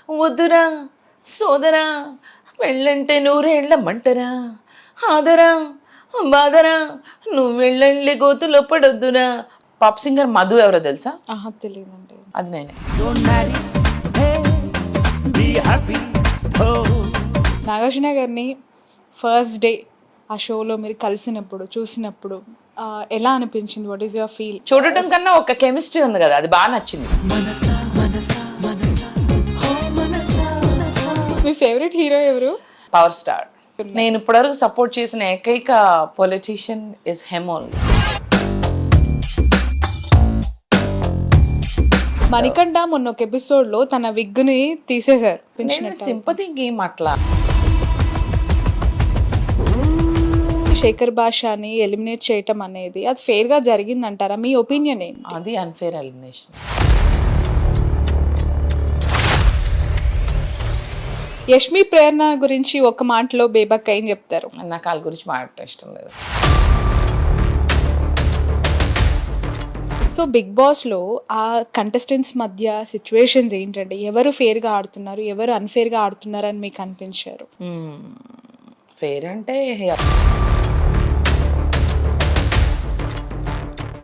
వద్దురా సోదరా పెళ్ళంటే నూరేళ్ళమంటరా ఆదరా బాదరా నువ్వు వెళ్ళండి గోతులో పడొద్దురా. పాప్ సింగర్ మధు ఎవరో తెలుసా? ఆహా, తెలియదండి. అది నేనే. నాగార్జున గారిని ఫస్ట్ డే ఆ షోలో మీరు కలిసినప్పుడు చూసినప్పుడు ఎలా అనిపించింది? What is your feel? చూడటం కన్నా ఒక కెమిస్ట్రీ ఉంది కదా, అది బాగా నచ్చింది. మీ ఫేవరెట్ హీరో ఎవరు? Power star. నేను ఇప్పటివరకు సపోర్ట్ చేసిన ఏకైక పొలిటీషియన్ ఇస్ హెమోల్. మణికంఠ మొన్న ఒక ఎపిసోడ్ లో తన విగ్గుని తీసేశారు. సింపతి గేమ్ అట్లా. శేఖర్ భాషని ఎలిమినేట్ చేయటం అనేది అది ఫెయిర్ గా జరిగిందంటారా? మీ ఒపీనియన్ ఏంటి? అది అన్ఫేర్ ఎలిమినేషన్. యష్మి ప్రేరణ గురించి ఒక మాటలో బేబక్ ఏం చెప్తారు? నాకు వాళ్ళ గురించి మాట్లాడటం ఇష్టం లేదు. సో బిగ్ బాస్లో ఆ కంటెస్టెంట్స్ మధ్య సిచ్యువేషన్స్ ఏంటంటే ఎవరు ఫేర్గా ఆడుతున్నారు, ఎవరు అన్ఫేర్గా ఆడుతున్నారు అని మీకు అనిపించారు? ఫేర్ అంటే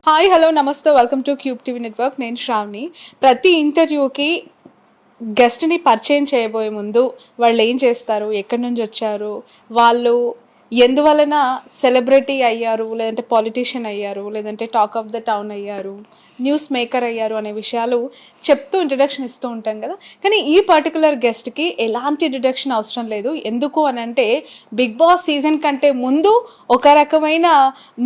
హాయ్, హలో, నమస్తే, welcome to cube TV network. నేను శ్రావణి. ప్రతి ఇంటర్వ్యూకి గెస్ట్ని పరిచయం చేయబోయే ముందు వాళ్ళు ఏం చేస్తారు, ఎక్కడి నుంచి వచ్చారు, వాళ్ళు ఎందువలన సెలబ్రిటీ అయ్యారు, లేదంటే పాలిటీషియన్ అయ్యారు, లేదంటే టాక్ ఆఫ్ ద టౌన్ అయ్యారు, న్యూస్ మేకర్ అయ్యారు అనే విషయాలు చెప్తూ ఇంట్రడక్షన్ ఇస్తూ ఉంటాం కదా. కానీ ఈ పర్టికులర్ గెస్ట్కి ఎలాంటి ఇంట్రడక్షన్ అవసరం లేదు. ఎందుకు అని అంటే బిగ్ బాస్ సీజన్ కంటే ముందు ఒక రకమైన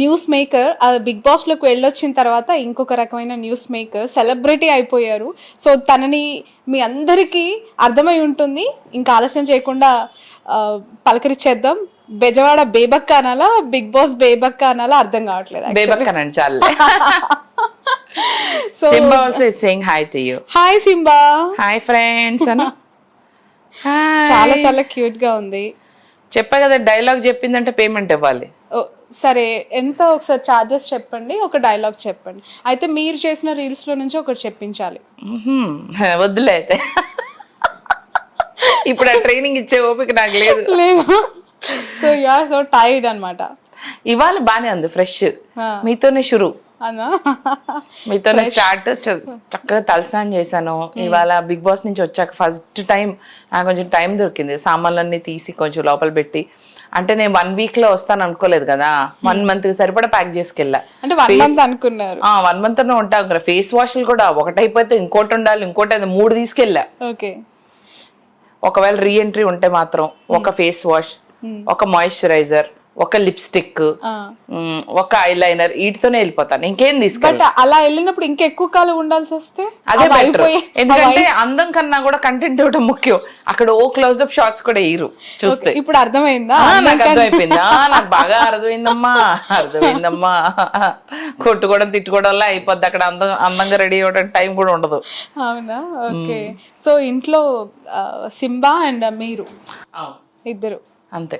న్యూస్ మేకర్, బిగ్ బాస్లోకి వెళ్ళొచ్చిన తర్వాత ఇంకొక రకమైన న్యూస్ మేకర్, సెలబ్రిటీ అయిపోయారు. సో తనని మీ అందరికీ అర్థమై ఉంటుంది. ఇంకా ఆలస్యం చేయకుండా పలకరించేద్దాం. బెజవాడ బేబక్ అనాలా, బిగ్ బాస్ బేబక్ అనాలా అర్థం కావట్లేదు. బేబక్ అనండి చాలు. So Simba also is saying hi to you. Hi Simba. Hi friends అని. చాలా చాలా క్యూట్ గా ఉంది. చెప్పా కదా, డైలాగ్ చెప్పిందంటే పేమెంట్ ఇవ్వాలి. సరే, ఎంత ఒకసారి చార్జెస్ చెప్పండి, ఒక డైలాగ్ చెప్పండి. అయితే మీరు చేసిన రీల్స్ లో నుంచి ఒకటి చెప్పించాలి. వద్దులే అయితే. ఇప్పుడు ఆ ట్రైనింగ్ ఇచ్చే ఓపిక నాకు లేదు. లేదా? So you are so tired అన్నమాట. ఇవాళ బానే ఉంది, ఫ్రెష్. మీతోనే షురు, అన్నా మీతోనే స్టార్ట్. చక్కగా తలస్నానం చేశాను. ఇవాళ బిగ్ బాస్ నుంచి వచ్చాక ఫస్ట్ టైం నాకు కొంచెం టైం దొరికింది. సామాన్లన్నీ తీసి కొంచెం లోపల పెట్టి, అంటే నేను 1 week లో వస్తాను అనుకోలేదు కదా, 1 month సరిపడా ప్యాక్ చేసుకెళ్ళా. అంటే 1 month అనుకున్నారు? 1 month ఉంటాం కదా. ఫేస్ వాష్లు కూడా ఒకటి అయిపోతే ఇంకోటి ఉండాలి, ఇంకోటి 3 తీసుకెళ్ళా. ఓకే. ఒకవేళ రీఎంట్రీ ఉంటే మాత్రం ఒక ఫేస్ వాష్, ఒక మాయిశ్చరైజర్, ఒక లిప్స్టిక్, ఒక ఐలైనర్, వీటితోనే వెళ్ళిపోతాను. ఇంకేం తీసుకెళ్ళి. బట్ అలా వెళ్ళినప్పుడు ఇంకా ఎక్కువ కాలం ఉండాల్సి వస్తే అదే బెటర్. ఎందుకంటే అందం కన్నా కూడా కంటెంట్ ఇవ్వడం ముఖ్యం. అక్కడ ఓ క్లోజ్అప్ షాట్స్ కూడా ఇయ్యరు చూస్తే. ఇప్పుడు అర్థమైందా? నాకు అర్థమైపోయిందా? నాకు బాగా అర్థమైందమ్మా. కొట్టుకోవడం తిట్టుకోవడం అయిపోద్ది అక్కడ. అందంగా రెడీ అవ్వడం టైం కూడా ఉండదు. అవునా? ఓకే. సో ఇంట్లో సింబా అండ్ మీరు ఇద్దరు అంతే.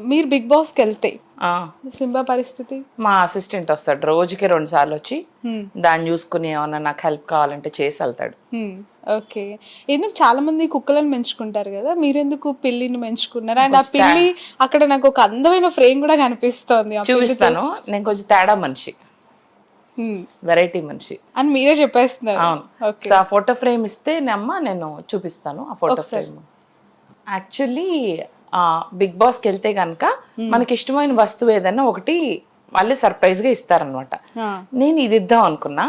మీరు బిగ్ బాస్కి వెళ్తే సింబా పరిస్థితి? మా అసిస్టెంట్ వస్తాడు, రోజుకి 2 సార్లు వచ్చి దాన్ని చూసుకుని ఏమన్నా నాకు హెల్ప్ కావాలంటే చేసి వెళ్తాడు. ఓకే. ఎందుకు చాలా మంది కుక్కలను పెంచుకుంటారు కదా, మీరెందుకు పిల్లిని పెంచుకున్నారు? అండ్ ఆ పిల్లి అక్కడ నాకు ఒక అందమైన ఫ్రేమ్ కూడా కనిపిస్తోంది. చూపిస్తాను. నేను కొంచెం తేడా మనిషి, వెరైటీ మనిషి అని మీరే చెప్పేస్తున్నారు. అవును. ఆ ఫోటో ఫ్రేమ్ ఇస్తే అమ్మ నేను చూపిస్తాను ఆ ఫోటో ఫ్రేమ్. యాక్చువల్లీ బిగ్ బాస్కి వెళ్తే కనుక మనకి ఇష్టమైన వస్తువు ఏదన్నా ఒకటి వాళ్ళు సర్ప్రైజ్ గా ఇస్తారనమాట. నేను ఇది ఇద్దాం అనుకున్నా,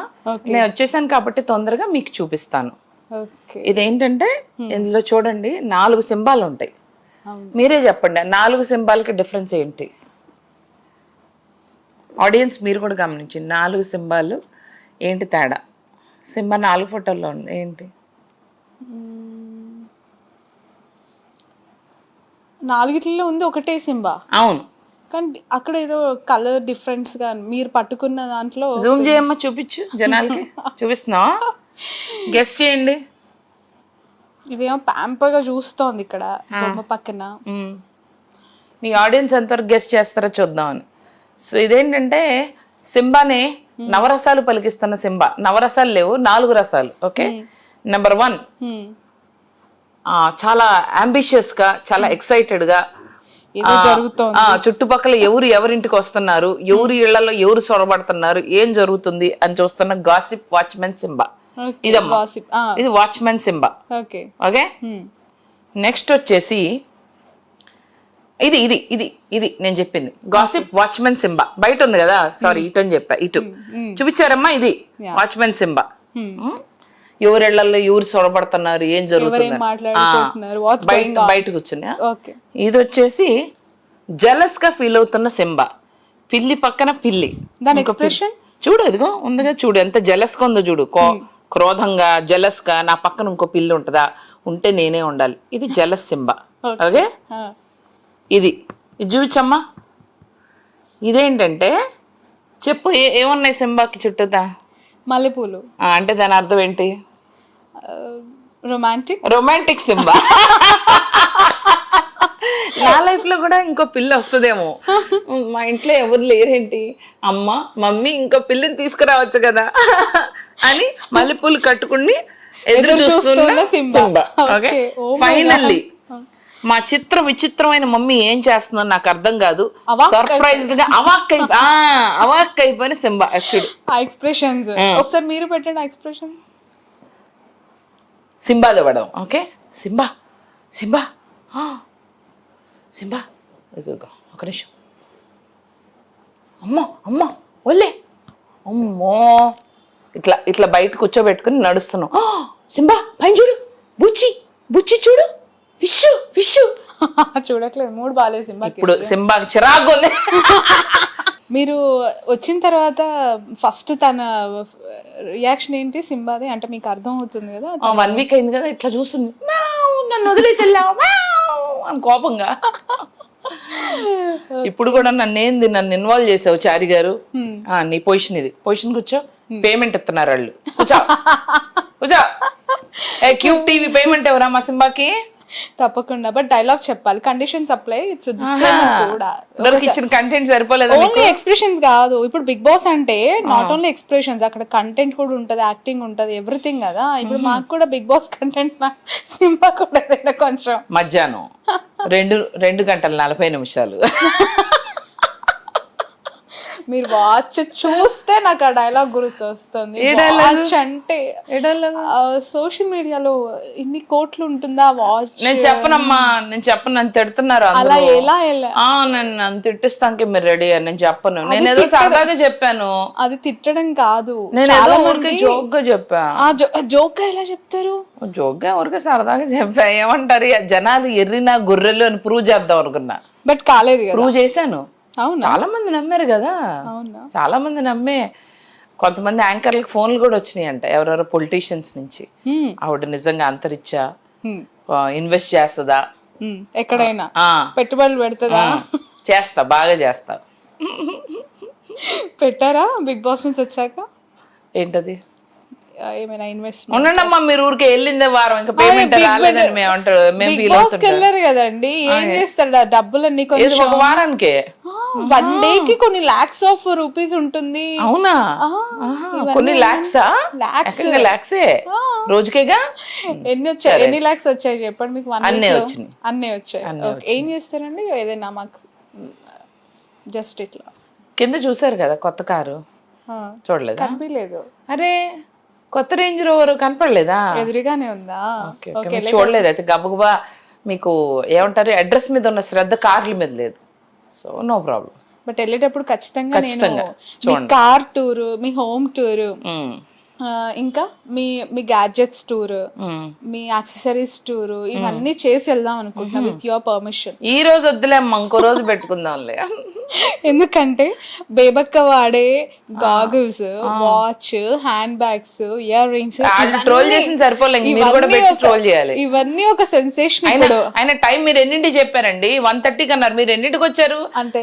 నేను వచ్చేసాను కాబట్టి తొందరగా మీకు చూపిస్తాను. ఇదేంటంటే ఇందులో చూడండి 4 సింబాలు ఉంటాయి. మీరే చెప్పండి 4 సింబాలకి డిఫరెన్స్ ఏంటి? ఆడియన్స్ మీరు కూడా గమనించండి, 4 సింబాలు ఏంటి తేడా? సింబా 4 ఫోటోల్లో ఉంది ఏంటి? 4 ఉంది ఒకటే సింబా. అవును, కానీ అక్కడ ఏదో కలర్ డిఫరెన్స్ గా మీరు పట్టుకున్న దాంట్లో. జూమ్ చేయమ్మా, చూపించు జనాలకి. చూపిస్తున్నావా? గెస్ట్ చేయండి. ఇదేమో ప్యాంపర్ గా చూస్తోంది ఇక్కడ బొమ్మ పక్కన. మీ ఆడియన్స్ ఎంతవరకు గెస్ట్ చేస్తారో చూద్దామని. సో ఇదేంటంటే సింబానే నవరసాలు పలికిస్తున్న సింబా. నవరసాలు లేవు, 4 రసాలు. ఓకే. నెంబర్ 1 చాలా అంబిషియస్ గా, చాలా ఎక్సైటెడ్ గా, ఏదో జరుగుతోంది. చుట్టుపక్కల ఎవరింటికి వస్తున్నారు, ఎవరి ఇళ్లలో ఎవరు చొరబడుతున్నారు, ఏం జరుగుతుంది అని చూస్తున్న గాసిప్ వాచ్మెన్ సింబా. ఇదమ్మా, ఇది వాచ్మెన్ సింబా. ఓకే, నెక్స్ట్ వచ్చేసి ఇది ఇది ఇది ఇది నేను చెప్పింది గాసిప్ వాచ్మెన్ సింబా. బయట ఉంది కదా, సారీ ఇటు అని చెప్పా, ఇటు చూపించారమ్మా. ఇది వాచ్మెన్ సింబా. ఎవరిళ్లలో ఎవరు చొరబడుతున్నారు, ఏం జరుగుతున్నారు, బయట కూర్చున్నా. ఇది వచ్చేసి జెలస్ గా ఫీల్ అవుతున్న సింబా. పిల్లి పక్కన పిల్లి, చూడు ఇదిగో ఉందిగా, చూడు ఎంత జెలస్ గా ఉందో చూడు. క్రోధంగా జెలస్ గా నా పక్కన ఇంకో పిల్లి ఉంటుందా, ఉంటే నేనే ఉండాలి. ఇది జెలస్ సింబా. ఓకే, ఇది చూపించమ్మా. ఇదేంటంటే చెప్పు, ఏమున్నాయి సింబాకి చుట్టూతా? మల్లెపూలు. అంటే దాని అర్థం ఏంటి? Romantic Simba. నా లైఫ్ లో కూడా ఇంకో పిల్ల వస్తుందేమో. మా ఇంట్లో ఎవరు లేరేంటి, అమ్మ మమ్మీ ఇంకో పిల్లిని తీసుకురావచ్చు కదా అని మల్లెపూలు కట్టుకుని ఎదురు చూస్తున్న సింబా. ఓకే, ఫైనల్లీ మా విచిత్రమైన మమ్మీ ఏం చేస్తుందో నాకు అర్థం కాదు, సర్ప్రైజ్ గా అవాక్ అయిపోయిన సింబా. యాక్చువల్లీ ఆ ఎక్స్ప్రెషన్స్ ఒకసారి మీరు పెట్టండి. ఆ ఎక్స్ప్రెషన్ సింబాలో పడదాం. ఓకే, సింబా సింబా సింబా, ఒక నిమిషం. అమ్మో అమ్మో ఒళ్ళే, అమ్మో, ఇట్లా ఇట్లా బయట కూర్చోబెట్టుకుని నడుస్తున్నాం. సింబా పైన చూడు, బుచ్చి బుచ్చి చూడు, విషు విషు. చూడట్లేదు, మూడు బాగాలేదు సింబా. ఇప్పుడు సింబాకి చిరాకు ఉంది. మీరు వచ్చిన తర్వాత ఫస్ట్ తన రియాక్షన్ ఏంటి సింబాది? అంటే మీకు అర్థం అవుతుంది కదా, 1 వీక్ అయింది కదా, ఇట్లా చూస్తుంది, నన్ను వదిలేసి వెళ్ళావు అని కోపంగా. ఇప్పుడు కూడా నన్ను ఇన్వాల్వ్ చేసావు చారి గారు, నీ పొజిషన్ ఇది, పొజిషన్ కూర్చో, పేమెంట్ ఇస్తున్నారు వాళ్ళు, కూర్చో కూర్చో. క్యూబ్ టీవీ పేమెంట్ ఎవరా మా సింబాకి? తప్పకుండా, బట్ డైలాగ్ చెప్పాలి, కండిషన్స్ అప్లై. ఇట్స్ కూడా ఇచ్చిన కంటెంట్ సరిపోలేదు. ఓన్లీ ఎక్స్ప్రెషన్స్ కాదు, ఇప్పుడు బిగ్ బాస్ అంటే నాట్ ఓన్లీ ఎక్స్ప్రెషన్స్, అక్కడ కంటెంట్ కూడా ఉంటది, యాక్టింగ్ ఉంటది, ఎవ్రీథింగ్ కదా. ఇప్పుడు మాకు కూడా బిగ్ బాస్ కంటెంట్ సింబా కూడా కొంచెం. మధ్యాహ్నం 2:40 మీరు వాచ్ చూస్తే నాకు ఆ డైలాగ్ గుర్తొస్తుంది. అంటే సోషల్ మీడియాలో ఇన్ని కోట్లు ఉంటుందా వాచ్? నేను చెప్పనమ్మా, నేను చెప్పను, నన్ను తిడుతున్నారు అలా. ఎలా నన్ను తిట్టిస్తానికి మీరు రెడీ అని నేను చెప్పను. నేను ఏదో సరదాగా చెప్పాను. అది తిట్టడం కాదు, నేను ఏదో ఊరికే జోక్ గా చెప్పా. జోక్ గా ఎలా చెప్తారు? జోక్ గా ఊరికే సరదాగా చెప్పా. ఏమంటారు జనాలు, ఎర్రినా గొర్రెలు అని ప్రూవ్ చేద్దాం అనుకున్నా, బట్ కాలేదు. ప్రూవ్ చేశాను. చాలా మంది నమ్మారు కదా, చాలా మంది నమ్మే. కొంతమంది యాంకర్లకు ఫోన్లు కూడా వచ్చినాయి అంట, ఎవరెవరో పొలిటీషియన్స్ నుంచి. ఆవిడ నిజంగా అంతరిచ్చా, ఇన్వెస్ట్ చేస్తుందా, ఎక్కడైనా పెట్టుబడులు పెడుతుందా? చేస్తా, బాగా చేస్తా. పెట్టారా బిగ్ బాస్ నుంచి వచ్చాక? ఏంటది? ఏమైనా ఇన్వెస్ట్మెంట్? ఉండండమ్మా, మీరు ఊరికే వెళ్ళిందే వారం, ఇంకా పేమెంట్ రాలేదని మేము అంటారు. మేము బిగ్ బాస్ కి వెళ్ళారు కదండి, ఏం చేస్తాడు? డబ్బులన్నీ కొంచెం ఒక వారానికే, 1 డేకి కొన్ని lakhs of rupees ఉంటుంది. అవునా? కొన్ని లాక్సా? లాక్సే రోజుకేగా. ఎన్ని లాక్స్ వచ్చాయి చెప్పండి మీకు? అన్నీ వచ్చాయి. ఏం చేస్తారండి? ఏదైనా మాకు జస్ట్ ఇట్లా కింద చూసారు కదా, కొత్త కారు చూడలేదు? కనిపించలేదు. అరే, కొత్త రేంజ్ రోవర్ కనపడలేదా? ఎదురుగానే ఉందా? చూడలేదు. అయితే గబగబా మీకు ఏమంటారు, అడ్రస్ మీద ఉన్న శ్రద్ధ కార్ల మీద లేదు, సో నో ప్రాబ్లం. బట్ వెళ్ళేటప్పుడు ఖచ్చితంగా మీ కార్ టూర్, మీ హోమ్ టూర్, ఇంకా మీ గ్యాడ్జెట్స్ టూర్, మీ యాక్సెసరీస్ టూర్, ఇవన్నీ చేసి వెళ్దాం అనుకుంటున్నా విత్ యువర్ పర్మిషన్. ఈ రోజు వద్దులే అమ్మ, ఇంకో రోజు పెట్టుకుందాంలే. ఎందుకంటే బేబక్క వాడే goggles, watch, hand bags, ear rings, troll చేసిన సరిపోలేదు, ఇవన్నీ ఒక సెన్సేషన్. ఆయన టైం మీరు ఎన్నింటికి చెప్పారండి? 1:30 అన్నారు, మీరు ఎన్నింటికి వచ్చారు? అంటే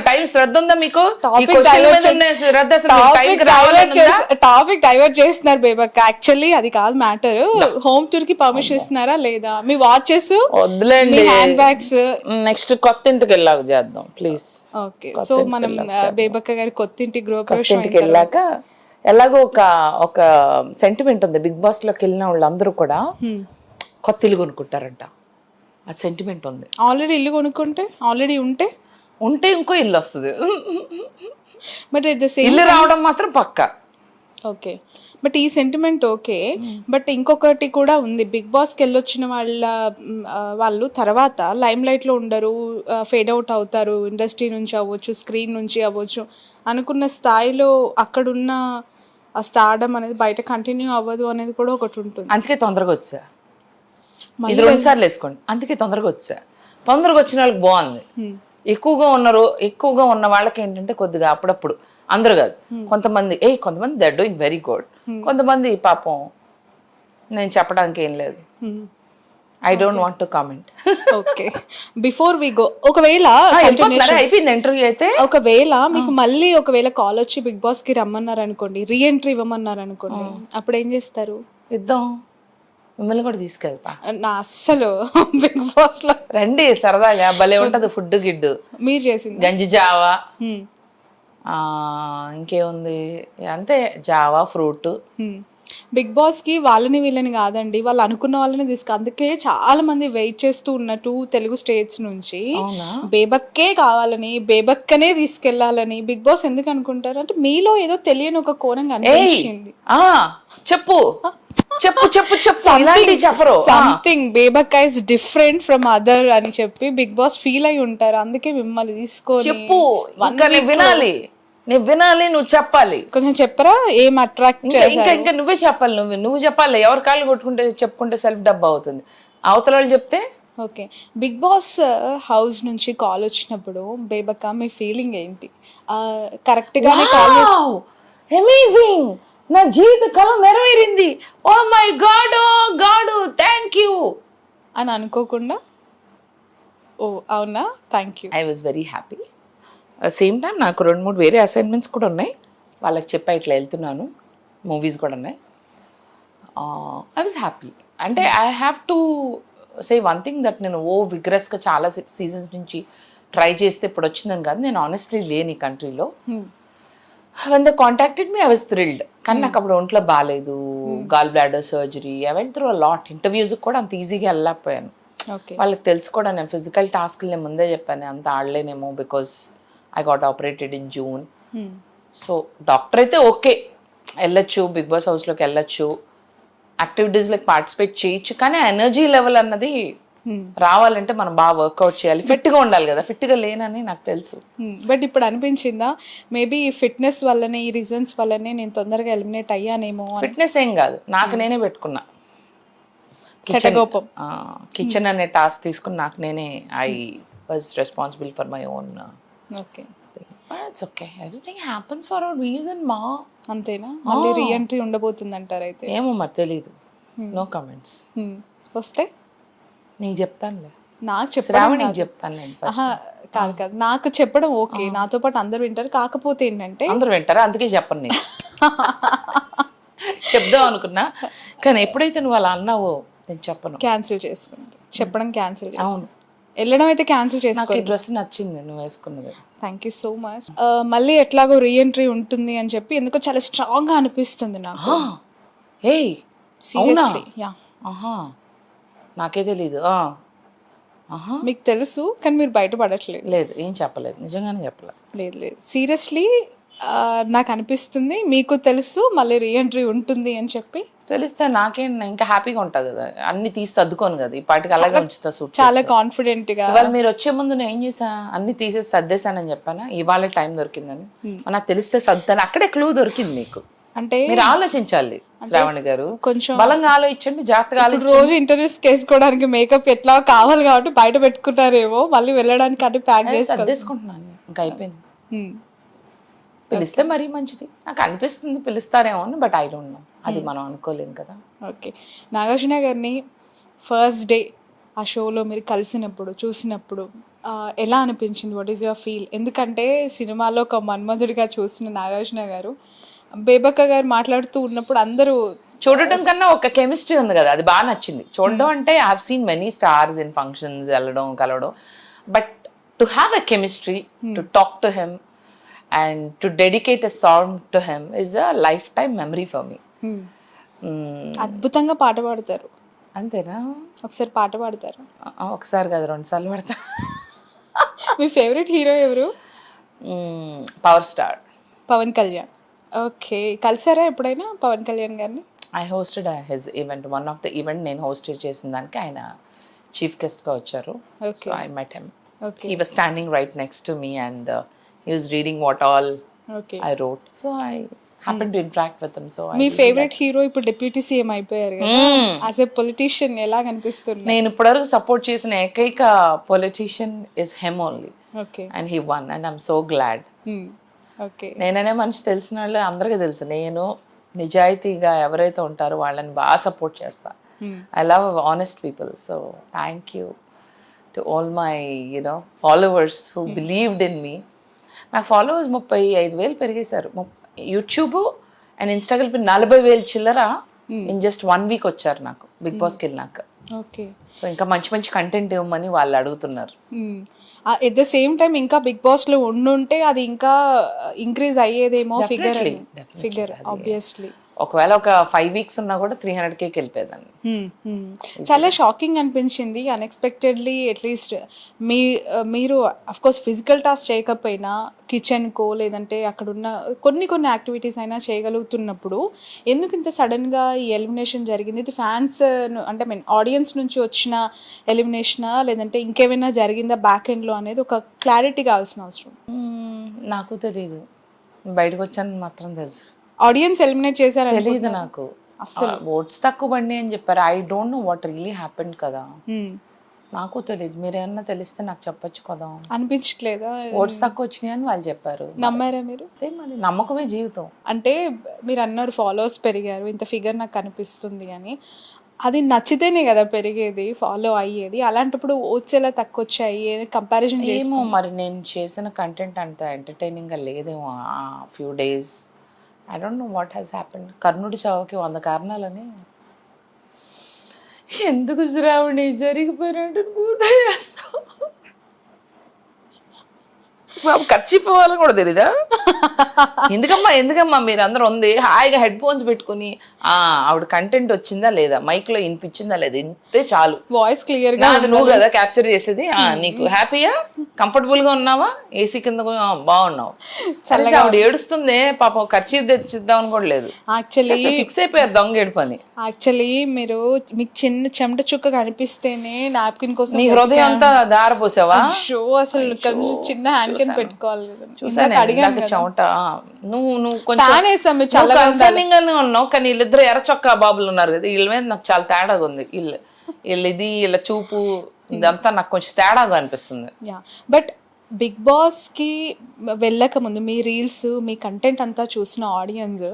టైం శ్రద్ధ ఉందా మీకు? టాపిక్ డైవర్ట్ చేస్తున్నారు బేబక్క. యాక్చువల్లీ అది కాదు మ్యాటర్. హోమ్ టూర్ కి పర్మిషన్ ఇస్తున్నారా లేదా? మీ వాచెస్, మీ హ్యాండ్ బ్యాగ్స్ నెక్స్ట్ కొత్త ఇంటికి వెళ్ళాక చేద్దాం ప్లీజ్. ఓకే, సో మనం బేబక్క గారి కొత్త ఇంటి గృహప్రవేశం వెళ్ళాక ఎలాగో ఒక సెంటిమెంట్ ఉంది. బిగ్ బాస్ లోకి వెళ్ళిన వాళ్ళందరూ కూడా కొత్త ఇల్లు కొనుక్కుంటారంట. ఆ సెంటిమెంట్ ఉంది. ఆల్రెడీ ఇల్లు కొనుక్కుంటే, ఆల్రెడీ ఉంటే ఇంకో ఇల్లు వస్తుంది. బట్ ఎట్ ద సేమ్ ఇల్లు రావడం మాత్రం పక్కా. ఓకే, బట్ ఈ సెంటిమెంట్ ఓకే. బట్ ఇంకొకటి కూడా ఉంది, బిగ్ బాస్కి వెళ్ళొచ్చిన వాళ్ళు తర్వాత లైమ్ లైట్లో ఉండరు, ఫేడ్ అవుట్ అవుతారు, ఇండస్ట్రీ నుంచి అవ్వచ్చు, స్క్రీన్ నుంచి అవ్వచ్చు, అనుకున్న స్థాయిలో అక్కడున్న ఆ స్టార్డమ్ అనేది బయట కంటిన్యూ అవ్వదు అనేది కూడా ఒకటి ఉంటుంది. అందుకే తొందరగా వచ్చా. ఇది 2 సార్లు వేసుకోండి. అందుకే తొందరగా వచ్చా. తొందరగా వచ్చిన వాళ్ళకి బాగుంది. ఎక్కువగా ఉన్న వాళ్ళకి ఏంటంటే కొద్దిగా అప్పుడప్పుడు, అందరూ కాదు, కొంతమంది they are doing very good. కొంతమంది పాపం నేను చెప్పడానికి ఏం లేదు. I don't want to comment. Okay, before we go, ఒకవేళ అయిపోయింది ఇంటర్వ్యూ అయితే, ఒకవేళ మీకు మళ్ళీ ఒకవేళ కాల్ వచ్చి బిగ్ బాస్ కి రమ్మన్నారు అనుకోండి, రీఎంట్రీ ఇవ్వమన్నారు అనుకోండి, అప్పుడు ఏం చేస్తారు? ఇద్దాం, మిమ్మల్ని కూడా తీసుకెళ్తా. నా అస్సలు బిగ్ బాస్ లో రండి, సరదాగా భలే ఉంటది. ఫుడ్ గిడ్డు మీరు చేసింది గంజి జావా, ఇంకేముంది అంతే, జావా ఫ్రూట్. బిగ్ బాస్ కి వాళ్ళని వీళ్ళని కాదండి, వాళ్ళు అనుకున్న వాళ్ళని అందుకే చాలా మంది వెయిట్ చేస్తూ ఉన్నట్టు తెలుగు స్టేట్స్ నుంచి బేబక్కే కావాలని, బేబక్కనే తీసుకెళ్లాలని బిగ్ బాస్ ఎందుకు అనుకుంటారు అంటే, మీలో ఏదో తెలియని ఒక కోణం కనిపించింది. చెప్పు చెప్పు చెప్పు చెప్పు చెప్పరు, something Bebakka is different from other అని చెప్పి బిగ్ బాస్ ఫీల్ అయి ఉంటారు. అందుకే మిమ్మల్ని తీసుకొని చెప్పు, వినాలి, నువ్వు చెప్పాలి. కొంచెం చెప్పరా, ఏం అట్రాక్ట్ ఇంకా నువ్వే చెప్పాలి. నువ్వు చెప్పాలి. ఎవరి కాళ్ళు కొట్టుకుంటే చెప్పుకుంటే సెల్ఫ్ డబ్బా అవుతుంది. అవతల వాళ్ళు చెప్తే ఓకే. బిగ్ బాస్ హౌస్ నుంచి కాల్ వచ్చినప్పుడు బేబక్క మీ ఫీలింగ్ ఏంటి? కరెక్ట్ గానే కాల్ చేసి, అమేజింగ్, నా జీవిత కళ నెరవేరింది, oh my God, oh God thank you అని అనుకోకుండా, ఓ అవునా, thank you, I was very happy. Same time నాకు 2-3 వేరే అసైన్మెంట్స్ కూడా ఉన్నాయి, వాళ్ళకి చెప్పా ఇట్లా వెళ్తున్నాను, మూవీస్ కూడా ఉన్నాయి. I was happy. అంటే I have to say one thing that, నేను విగ్రస్గా చాలా సీజన్స్ నుంచి ట్రై చేస్తే ఇప్పుడు వచ్చిందని కాదు, నేను ఆనెస్ట్లీ లేని ఈ కంట్రీలో. when they contacted me I was thrilled. కానీ నాకు అప్పుడు ఒంట్లో బాగాలేదు, gall bladder surgery, I went through a lot. Interviews కూడా అంత ఈజీగా వెళ్ళలేకపోయాను. వాళ్ళకి తెలుసుకోవడం, నేను ఫిజికల్ టాస్క్లు నేను ముందే చెప్పాను, అంత ఆడలేనేమో, because I got operated in June. So doctor అయితే ఓకే, వెళ్ళొచ్చు, బిగ్ బాస్ హౌస్లోకి వెళ్ళొచ్చు, యాక్టివిటీస్లోకి పార్టిసిపేట్ చేయొచ్చు, కానీ ఎనర్జీ లెవెల్ అన్నది రావాలంటే మనం బాగా వర్కౌట్ చేయాలి, ఫిట్గా ఉండాలి కదా. ఫిట్గా లేనని నాకు తెలుసు. బట్ ఇప్పుడు అనిపించిందా, మేబీ ఈ ఫిట్నెస్ వల్లనే, ఈ రీజన్స్ వల్లనే నేను తొందరగా ఎలిమినేట్ అయ్యానేమో? ఫిట్నెస్ ఏం కాదు, నాకు నేనే పెట్టుకున్నా కిచెన్ అనే టాస్క్ తీసుకుని నాకు నేనే, I was responsible for my own. Okay, it's okay, everything happens for a reason మా. అంతేనా? మళ్ళీ రీఎంట్రీ ఉండబోతుంది అంటారు అయితే? ఏమో మరి తెలీదు, నో కామెంట్స్. వస్తే నీకు చెప్తానులే, నాకు చెప్పడం చెప్తాను. కాదు కాదు, నాకు చెప్పడం ఓకే, నాతో పాటు అందరు వింటారు. కాకపోతే ఏంటంటే అందరు వింటారా, అందుకే చెప్పను నేను. చెప్దాం అనుకున్నా, కానీ ఎప్పుడైతే నువ్వు అలా అన్నావో నేను చెప్పను. క్యాన్సిల్ చేసుకుంటా, చెప్పడం క్యాన్సిల్. అవును, వెళ్ళడం అయితే క్యాన్సిల్ చేసుకో. ఈ డ్రెస్ నచ్చింది నువ్వు వేసుకున్నది. Thank you so much. మళ్ళీ ఎట్లాగో రీఎంట్రీ ఉంటుంది అని చెప్పి ఎందుకో చాలా స్ట్రాంగ్ గా అనిపిస్తుంది నాకు. సీరియస్లీ, యా, నాకే తెలీదు. మీకు తెలుసు కానీ మీరు బయటపడట్లేదు. లేదు, ఏం చెప్పలేదు, నిజంగానే చెప్పలేదు. లేదు సీరియస్లీ నాకు అనిపిస్తుంది మీకు తెలుసు మళ్ళీ రీఎంట్రీ ఉంటుంది అని చెప్పి. తెలిస్తే నాకేం ఇంకా హ్యాపీగా ఉంటుంది కదా, అన్ని తీసి సర్దుకోను కదా, ఈ పాటికి అలాగే ఉంచుతా. చాలా కాన్ఫిడెంట్ గా. ఇవాళ మీరు వచ్చే ముందు నేను ఏం చేసా, అన్ని తీసేసి సర్దేశానని చెప్పానా, ఇవాళ టైం దొరికిందని. నాకు తెలిస్తే సర్దుతాను, అక్కడే క్లూ దొరికింది మీకు. అంటే మీరు ఆలోచించాలి శ్రావణి గారు, కొంచెం బలంగా ఆలోచించండి, జాగ్రత్తగా ఆలోచించండి. రోజు ఇంటర్వ్యూస్ చేసుకోవడానికి మేకప్ ఎట్లా కావాలి కాబట్టి బయట పెట్టుకుంటారేమో, మళ్ళీ వెళ్ళడానికి అన్ని ప్యాక్ చేసి సర్దేసుకుంటున్నాను, ఇంకా అయిపోయింది. పిలిస్తే మరీ మంచిది, నాకు అనిపిస్తుంది పిలుస్తారేమో అని, బట్ ఐ డోంట్ నో, అది మనం అనుకోలేం కదా. ఓకే, నాగార్జున గారిని ఫస్ట్ డే ఆ షోలో మీరు కలిసినప్పుడు, చూసినప్పుడు ఎలా అనిపించింది? What is your feel? ఎందుకంటే సినిమాలో ఒక మన్మధుడిగా చూసిన నాగార్జున గారు బేబక్క గారు మాట్లాడుతూ ఉన్నప్పుడు అందరూ చూడటం కన్నా ఒక కెమిస్ట్రీ ఉంది కదా, అది బాగా నచ్చింది చూడడం. అంటే I have seen many stars in functions వెళ్ళడం కలవడం, but to have a chemistry, to talk to him and to dedicate a song to him is a lifetime memory for me. అద్భుతంగా పాట పాడతారు. అంతేనా? ఒకసారి పాట పాడతారు. ఒకసారి కదా 2 సార్లు పడతా. మీ ఫేవరెట్ హీరో ఎవరు? Power star Pawan Kalyan. Okay, కలిసారా ఎప్పుడైనా పవన్ కళ్యాణ్ గారిని? I hosted his event. One of the event నేను హోస్ట్ చేసిన దానికి ఆయన చీఫ్ గెస్ట్గా వచ్చారు. So I met him. Okay. He was standing right next to me and he was reading what all okay. I wrote. So I happened to interact with him. So me favourite hero ఇప్పుడు deputy CM అయిపోయారు కదా, as a politician ఎలా కనిపిస్తుంది? నేను ఇప్పటివరకు support చేసిన ఏకైక politician is him only, okay. And he one, and I'm so glad. Okay. నేననే మనిషి తెలిసిన వాళ్ళు అందరికీ తెలుసు. నేను నిజాయితీగా ఎవరైతే ఉంటారో వాళ్ళని బాగా సపోర్ట్ చేస్తా. I love honest people. So thank you to all my followers who believed in me. నాకు ఫాలోవర్స్ 35,000 పెరిగేశారు. యూట్యూబ్ అండ్ ఇన్స్టాగ్రామ్ 40,000 చిల్లర ఇన్ జస్ట్ 1 వీక్ వచ్చారు నాకు బిగ్ బాస్కి వెళ్ళినాక. ఓకే. సో ఇంకా మంచి మంచి కంటెంట్ ఇవ్వమని వాళ్ళు అడుగుతున్నారు. ఎట్ ద సేమ్ టైం ఇంకా బిగ్ బాస్ లో ఉండుంటే అది ఇంకా ఇంక్రీజ్ అయ్యేదేమో ఫిగర్ ఆబ్వియస్లీ. ఒకవేళ ఒక 5 వీక్స్ ఉన్నా కూడా 300K వెళ్ళిపోయేదాన్ని. చాలా షాకింగ్ అనిపించింది అన్ఎక్స్పెక్టెడ్లీ. అట్లీస్ట్ మీరు అఫ్ కోర్స్ ఫిజికల్ టాస్క్ చేయకపోయినా కిచెన్కో లేదంటే అక్కడ ఉన్న కొన్ని యాక్టివిటీస్ అయినా చేయగలుగుతున్నప్పుడు ఎందుకు ఇంత సడన్గా ఈ ఎలిమినేషన్ జరిగింది? ఇది ఫ్యాన్స్ అంటే ఆడియన్స్ నుంచి వచ్చిన ఎలిమినేషనా లేదంటే ఇంకేమైనా జరిగిందా బ్యాక్ ఎండ్లో అనేది ఒక క్లారిటీ కావాల్సిన అవసరం. నాకు తెలీదు, బయటకు వచ్చాను మాత్రం తెలుసు. ఆడియన్స్ ఎలిమినేట్ చేశారు తెలీదు నాకు. అసలు ఓట్స్ తక్కువ పడినాయి అని చెప్పారు. I don't know what really happened కదా, నాకు తెలియదు. మీరేమన్నా తెలిస్తే నాకు చెప్పొచ్చు కదా. అనిపించట్లేదా ఓట్స్ తక్కువ వచ్చినాయి అని వాళ్ళు చెప్పారు? నమ్మారా మీరు? అదే మరి, నమ్మకమే జీవితం. అంటే మీరు అన్నారు ఫాలోవర్స్ పెరిగారు, ఇంత ఫిగర్ నాకు కనిపిస్తుంది అని. అది నచ్చితేనే కదా పెరిగేది, ఫాలో అయ్యేది. అలాంటప్పుడు ఓట్స్ ఎలా తక్కువ వచ్చాయి కంపారిజన్ ఏమో మరి, నేను చేసిన కంటెంట్ అంత ఎంటర్టైనింగ్గా లేదేమో ఆ few days. I don't know what has happened. కర్ణుడి చావుకి 100 కారణాలని. ఎందుకు శ్రావణి జరిగిపోయినట్టు చేస్తావు? ఖర్చు పోవాలని కూడా తెలీదా? ఎందుకమ్మా మీరందరూ ఉంది హాయిగా హెడ్ ఫోన్స్ పెట్టుకుని ఆవిడ కంటెంట్ వచ్చిందా లేదా, మైక్ లో వినిపించిందా లేదా, ఇంతే చాలు. వాయిస్ క్లియర్ గా నువ్వు కదా క్యాప్చర్ చేసేది. నీకు హ్యాపీయా, కంఫర్టబుల్ గా ఉన్నావా, ఏసీ కింద బాగున్నావు. ఆవిడ ఏడుస్తుంది పాపం, ఖర్చు తెచ్చిద్దామని కూడా లేదు. యాక్చువల్లీ ఫిక్స్ అయిపోయారు దొంగ ఏడు పని. యాక్చువల్లీ మీరు మీకు చిన్న చెమట చుక్క కనిపిస్తేనే నాప్కిన్ కోసం నీ హృదయం అంతా దారపోసావా? షో అసలు చిన్న హ్యాండ్ కిన్ పెట్టుకోవాలి. చెమట నువ్వు కొంచెం ఉన్నావు, కానీ వీళ్ళిద్దరు ఎర్ర చొక్కా బాబులు ఉన్నారు కదా, వీళ్ళ మీద నాకు చాలా తేడాగా ఉంది. వీళ్ళ చూపు ఇదంతా నాకు కొంచెం తేడాగా అనిపిస్తుంది. బట్ బిగ్ బాస్కి వెళ్ళక ముందు మీ రీల్స్ మీ కంటెంట్ అంతా చూసిన ఆడియన్స్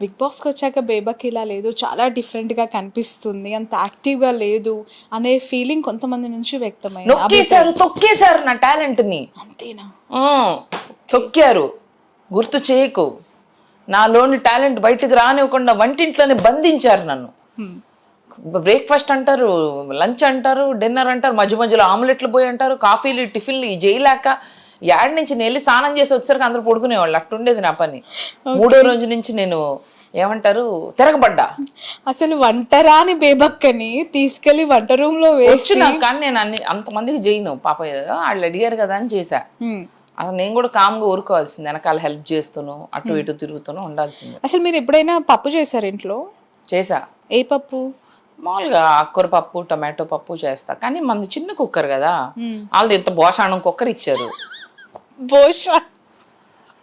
బిగ్ బాస్కి వచ్చాక బేబక్ ఇలా లేదు, చాలా డిఫరెంట్గా కనిపిస్తుంది, అంత యాక్టివ్గా లేదు అనే ఫీలింగ్ కొంతమంది నుంచి వ్యక్తమైంది. తొక్కేశారు నా టాలెంట్ని. అంతేనా? తొక్కారు. గుర్తు చేయకు, నాలోని టాలెంట్ బయటకు రానివ్వకుండా వంటింట్లోనే బంధించారు నన్ను. బ్రేక్ఫాస్ట్ అంటారు, లంచ్ అంటారు, డిన్నర్ అంటారు, మధ్య మధ్యలో ఆమ్లెట్లు పోయి అంటారు, కాఫీలు టిఫిన్లు ఈ చేయలేక యాడ్ నుంచి నేను వెళ్ళి స్నానం చేసి వచ్చారు అందరూ పడుకునేవాళ్ళు. అట్టుండేది నా పని. 3వ రోజు నుంచి నేను ఏమంటారు తిరగబడ్డా. అసలు వంటరాని బేబక్కని తీసుకెళ్లి వంట రూమ్ లో వేసి, కానీ నేను అంతమందికి చేయను. పాప వాళ్ళు అడిగారు కదా అని చేశా. అసలు నేను కూడా కామ్గా ఊరుకోవాల్సింది, వెనకాల హెల్ప్ చేస్తూను అటు ఇటు తిరుగుతూనే ఉండాల్సింది. అసలు మీరు ఎప్పుడైనా పప్పు చేశారు ఇంట్లో? చేసా. ఏ పప్పు? మామూలుగా ఆకుకూర పప్పు, టమాటో పప్పు చేస్తా. కానీ మనది చిన్న కుక్కర్ కదా, వాళ్ళది ఇంత భోషాణం కుక్కర్ ఇచ్చారు.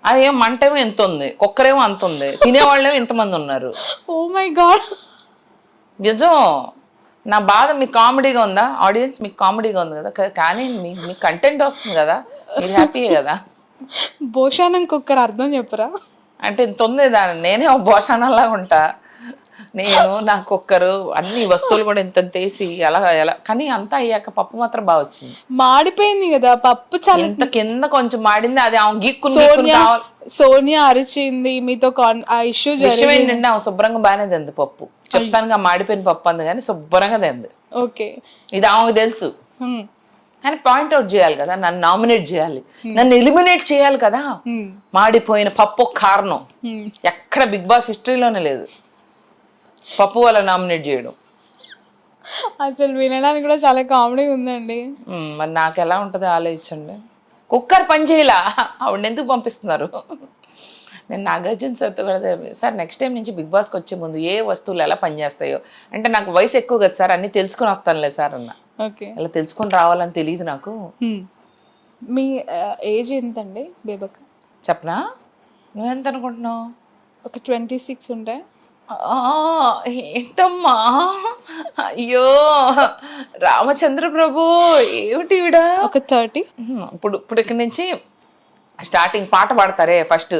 అదేం మంటేమో ఎంత ఉంది, కుక్కరేమో అంత ఉంది, తినేవాళ్ళేమో ఇంతమంది ఉన్నారు. Oh my God. నిజం. నా బాధ మీకు కామెడీగా ఉందా? ఆడియన్స్ మీకు కామెడీగా ఉంది కదా, కానీ మీ కంటెంట్ వస్తుంది కదా, మీరు హ్యాపీయే కదా. భోషాణం కుక్కర్ అర్థం చెప్పరా? అంటే ఇంత ఉంది దాన్ని, నేనే ఒక భోషాణంలా ఉంటా. నేను నా కుక్కరు అన్ని వస్తువులు కూడా ఇంత తీసి ఎలా కానీ అంతా అయ్యాక పప్పు మాత్రం బాగా వచ్చింది. మాడిపోయింది కదా పప్పు, చాలా ఇంత కింద కొంచెం మాడింది. అది ఆమె సోనియా అరిచింది మీతో ఇష్యూ జరిగింది. ఆమె శుభ్రంగా బాగానే తింది పప్పు. చెప్తానుగా మాడిపోయిన పప్పు అంది కానీ శుభ్రంగా తింది. ఓకే, ఇది ఆమెకు తెలుసు. కానీ పాయింట్అవుట్ చేయాలి కదా, నన్ను నామినేట్ చేయాలి, నన్ను ఎలిమినేట్ చేయాలి కదా. మాడిపోయిన పప్పు కారణం ఎక్కడ బిగ్ బాస్ హిస్టరీలోనే లేదు పప్పు వల్ల నామినేట్ చేయడం. అసలు వినడానికి కూడా చాలా కామెడీ ఉందండి. మరి నాకు ఎలా ఉంటుందో ఆలోచించండి. కుక్కర్ పని చేయలా, ఆవిడ ఎందుకు పంపిస్తున్నారు? నేను నాగార్జున సార్తో కూడా సార్ నెక్స్ట్ టైం నుంచి బిగ్ బాస్కి వచ్చే ముందు ఏ వస్తువులు ఎలా పనిచేస్తాయో అంటే, నాకు వయసు ఎక్కువ కదా సార్, అన్నీ తెలుసుకొని వస్తానులే సార్ అన్న. ఓకే. ఇలా తెలుసుకొని రావాలని తెలియదు నాకు. మీ ఏజ్ ఎంతండి బేబక్క? చెప్పనా? నువ్వెంత అనుకుంటున్నావు? ఒక 26 ఉంటాయి. ఏంటమ్మా, అయ్యో రామచంద్ర ప్రభు, ఏమిటి ఈవిడ? ఒక 30. ఇప్పుడు ఇక్కడి నుంచి స్టార్టింగ్ పాట పాడతారే ఫస్ట్,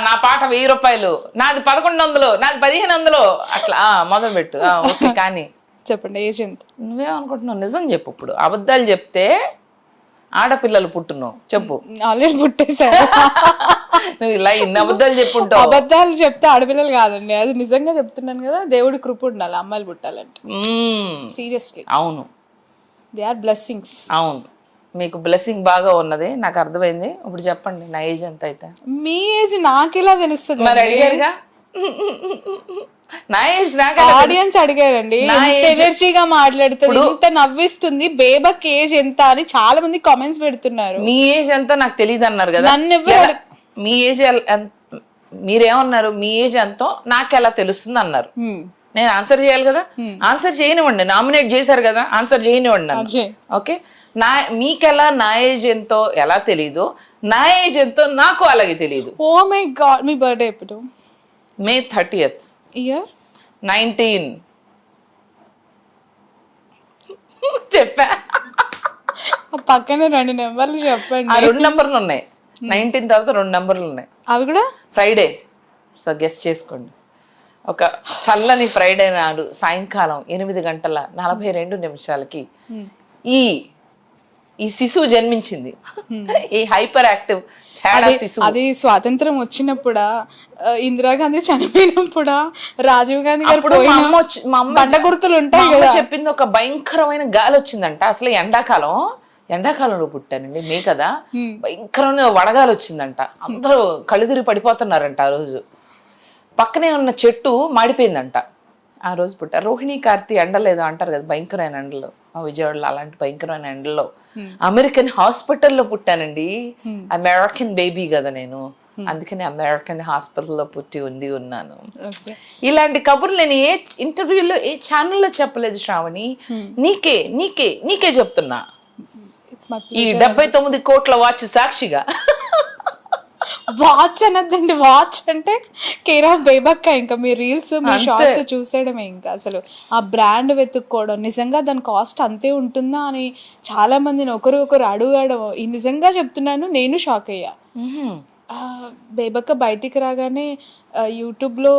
నా పాట 1000 రూపాయలు, నాది 1100, నాది 1500, అట్లా మొదలు పెట్టు. ఓకే, కానీ చెప్పండి ఏజ్ ఎంత? నువ్వేమనుకుంటున్నావు? నిజం చెప్పు. ఇప్పుడు అబద్ధాలు చెప్తే ఆడపిల్లలు పుట్టును. చెప్పు. ఆల్రెడీ పుట్టేశారు. నువ్వు ఇలా ఇన్ని అబద్ధాలు చెప్పుంటావు. అబద్ధాలు చెప్తే ఆడపిల్లలు కాదండి, అది నిజంగా చెప్తున్నాను కదా. దేవుడి కృప ఉండాలి అమ్మాయిలు పుట్టాలంటే. సీరియస్లీ. అవును, దే ఆర్ బ్లెస్సింగ్స్. అవును, మీకు బ్లెస్సింగ్ బాగా ఉన్నది, నాకు అర్థమైంది. ఇప్పుడు చెప్పండి నా ఏజ్ ఎంత అయితే? మీ ఏజ్ నాకెలా తెలుస్తుంది? మరి అడిగారుగా, నా ఏజ్ నాకు ఆడియన్స్ అడిగారండి. ఎనర్జీగా మాట్లాడుతుంది, ఇంత నవ్విస్తుంది, బేబక్ ఏజ్ ఎంత అని చాలా మంది కామెంట్స్ పెడుతున్నారు. మీ ఏజ్ ఎంత నాకు తెలియదు అన్నారు కదా. నన్ను మీ ఏజ్ మీరేమన్నారు? మీ ఏజ్ ఎంతో నాకు ఎలా తెలుస్తుంది అన్నారు. నేను ఆన్సర్ చేయాలి కదా. ఆన్సర్ చేయనివ్వండి, నామినేట్ చేశారు కదా, ఆన్సర్ చేయనివ్వండి. ఓకే, మీకెలా నా ఏజ్ ఎంతో ఎలా తెలీదు, నా ఏజ్ ఎంతో నాకు అలాగే తెలియదు. ఓ మై గాడ్, మీ బర్త్డే ఎప్పుడు? May 30th. ఇయర్ 19. చెప్పా. పక్కనే 2 నెంబర్లు చెప్పండి. 2 నెంబర్లు ఉన్నాయి. 19 తర్వాత 2 నెంబర్లు ఉన్నాయి. అవి కూడా ఫ్రైడే. సో గెస్ట్ చేసుకోండి. ఒక చల్లని ఫ్రైడే నాడు సాయంకాలం 8:42 ఈ శిశువు జన్మించింది. ఈ హైపర్ యాక్టివ్ అది స్వాతంత్రం వచ్చినప్పుడా, ఇందిరాగాంధీ చనిపోయినప్పుడా, రాజీవ్ గాంధీ గారు బండ గుర్తులు ఉంటాయి కదా. చెప్పింది ఒక భయంకరమైన గాలి వచ్చిందంట. అసలు ఎండాకాలంలో పుట్టానండి, మే కదా, భయంకరమైన వడగాలి వచ్చిందంట. అందరూ కళ్ళుదిరి పడిపోతున్నారంట. ఆ రోజు పక్కనే ఉన్న చెట్టు మాడిపోయిందంట. ఆ రోజు పుట్టారు. రోహిణి కార్తీ ఎండలేదు అంటారు కదా, భయంకరమైన ఎండలో. మా విజయవాడలో అలాంటి భయంకరమైన ఎండలో అమెరికన్ హాస్పిటల్లో పుట్టానండి. అమెరికన్ బేబీ కదా నేను, అందుకని అమెరికన్ హాస్పిటల్లో పుట్టి ఉన్నాను. ఇలాంటి కబుర్లు నేను ఏ ఇంటర్వ్యూలో ఏ ఛానల్లో చెప్పలేదు శ్రావణి. నీకే చెప్తున్నా. ఈ 79 కోట్ల వాచ్ సాక్షిగా. వాచ్ అనద్దండి, వాచ్ అంటే కేర్ ఆఫ్ బేబక్క. ఇంకా మీ రీల్స్, మీ షార్ట్స్ చూసేయడమే. ఇంకా అసలు ఆ బ్రాండ్ వెతుక్కోవడం, నిజంగా దాని కాస్ట్ అంతే ఉంటుందా అని చాలా మందిని ఒకరు అడగడం. నిజంగా చెప్తున్నాను, నేను షాక్ అయ్యా. బేబక్క బయటికి రాగానే యూట్యూబ్లో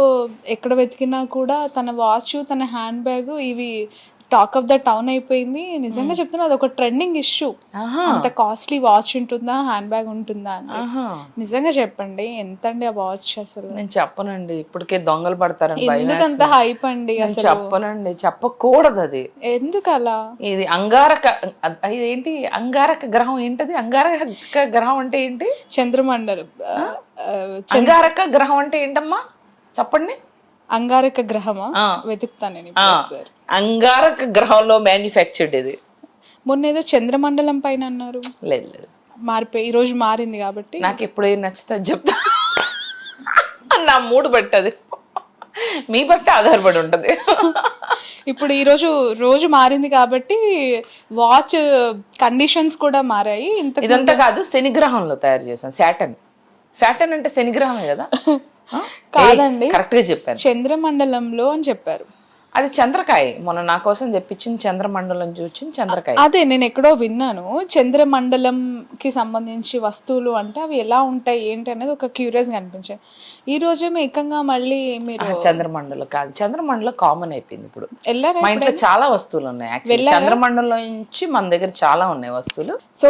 ఎక్కడ వెతికినా కూడా తన వాచ్, తన హ్యాండ్ బ్యాగ్ ఇవి టాక్ ఆఫ్ ద టౌన్ అయిపోయింది. నిజంగా చెప్తున్నా, అది ఒక ట్రెండింగ్ ఇష్యూ. అంత కాస్ట్లీ వాచ్ ఉంటుందా, హ్యాండ్ బ్యాగ్ ఉంటుందా అని. నిజంగా చెప్పండి, ఎంత అండి ఆ వాచ్? అసలు నేను చెప్పనండి, ఇప్పటికే దొంగలు పడతారని. ఎందుకంత హైప్ అండి? అసలు చెప్పనండి, చెప్పకూడదు. అది ఎందుకు అలా? ఇది ఏంటి అంగారక గ్రహం? ఏంటది అంగారక గ్రహం అంటే ఏంటి? చంద్రమండలం. అంగారక గ్రహం అంటే ఏంటమ్మా చెప్పండి. అంగారక గ్రహమా? వెతుకుతాను నేను. అంగారక గ్రహంలో మ్యానుఫ్యాక్చర్డ్ ఇది. మొన్న ఏదో చంద్రమండలం పైన అన్నారు. లేదు, మారిపోయి ఈ రోజు మారింది కాబట్టి. నాకు ఎప్పుడైనా నచ్చుతుంది చెప్తా. నా మూడు బట్టి, మీ బట్టి ఆధారపడి ఉంటది. ఇప్పుడు ఈ రోజు మారింది కాబట్టి వాచ్ కండిషన్స్ కూడా మారాయి. ఇదంతా కాదు, శనిగ్రహంలో తయారు చేశాను. శాటర్న్ అంటే శనిగ్రహమే కదా. కాదండి, కరెక్ట్ గా చెప్పాను. చంద్రమండలంలో అని చెప్పారు. అది చంద్రకాయ. మొన్న నా కోసం తెప్పించింది చంద్రమండలం చూసింది చంద్రకాయ. అదే నేను ఎక్కడో విన్నాను. చంద్రమండలం కి సంబంధించి వస్తువులు అంటే అవి ఎలా ఉంటాయి ఏంటి అనేది ఒక క్యూరియస్ గా అనిపించింది. ఈ రోజేమో ఏకంగా మళ్ళీ మీరు చంద్రమండలం కాదు, చంద్రమండలం కామన్ అయిపోయింది ఇప్పుడు. వెళ్ళారా? మా ఇంట్లో చాలా వస్తువులు ఉన్నాయి. చంద్రమండలం నుంచి మన దగ్గర చాలా ఉన్నాయి వస్తువులు. సో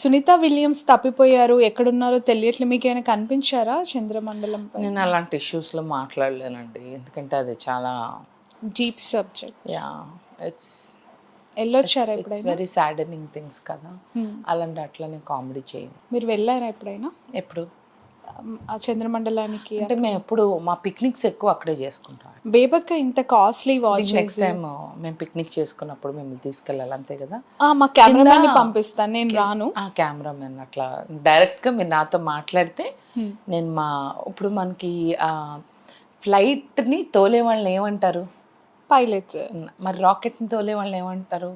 సునీత విలియమ్స్ తప్పిపోయారు, ఎక్కడున్నారో తెలియట్లేదు. మీకు ఏమైనా కనిపించారా చంద్రమండలం? నేను అలాంటి ఇష్యూస్ లో మాట్లాడలేనండి, ఎందుకంటే అది చాలా డీప్ సబ్జెక్ట్. వెళ్ళొచ్చారా ఎప్పుడైనా? వెరీ సాడనింగ్ థింగ్స్ కదా. అలాంటి అట్లనే కామెడీ చేయండి. మీరు వెళ్ళారా ఎప్పుడైనా? ఎప్పుడు? ఆ చంద్రమండలానికి? అంటే మేము ఎప్పుడు మా పిక్నిక్స్ ఎక్కువ అక్కడే చేసుకుంటాం. బేబక్క ఇంత కాస్ట్లీ వాచ్ నెక్స్ట్ టైం మేము పిక్నిక్ చేసుకున్నప్పుడు మిమ్మల్ని తీసుకెళ్ళాలి అంతే కదా. మా కెమెరామెన్ పంపిస్తాను, నేను రాను. ఆ కెమెరామెన్ అట్లా డైరెక్ట్గా మీరు నాతో మాట్లాడితే నేను ఇప్పుడు మనకి ఫ్లైట్ని తోలే వాళ్ళని ఏమంటారు? పైలట్స్. మరి రాకెట్ని తోలే వాళ్ళని ఏమంటారు?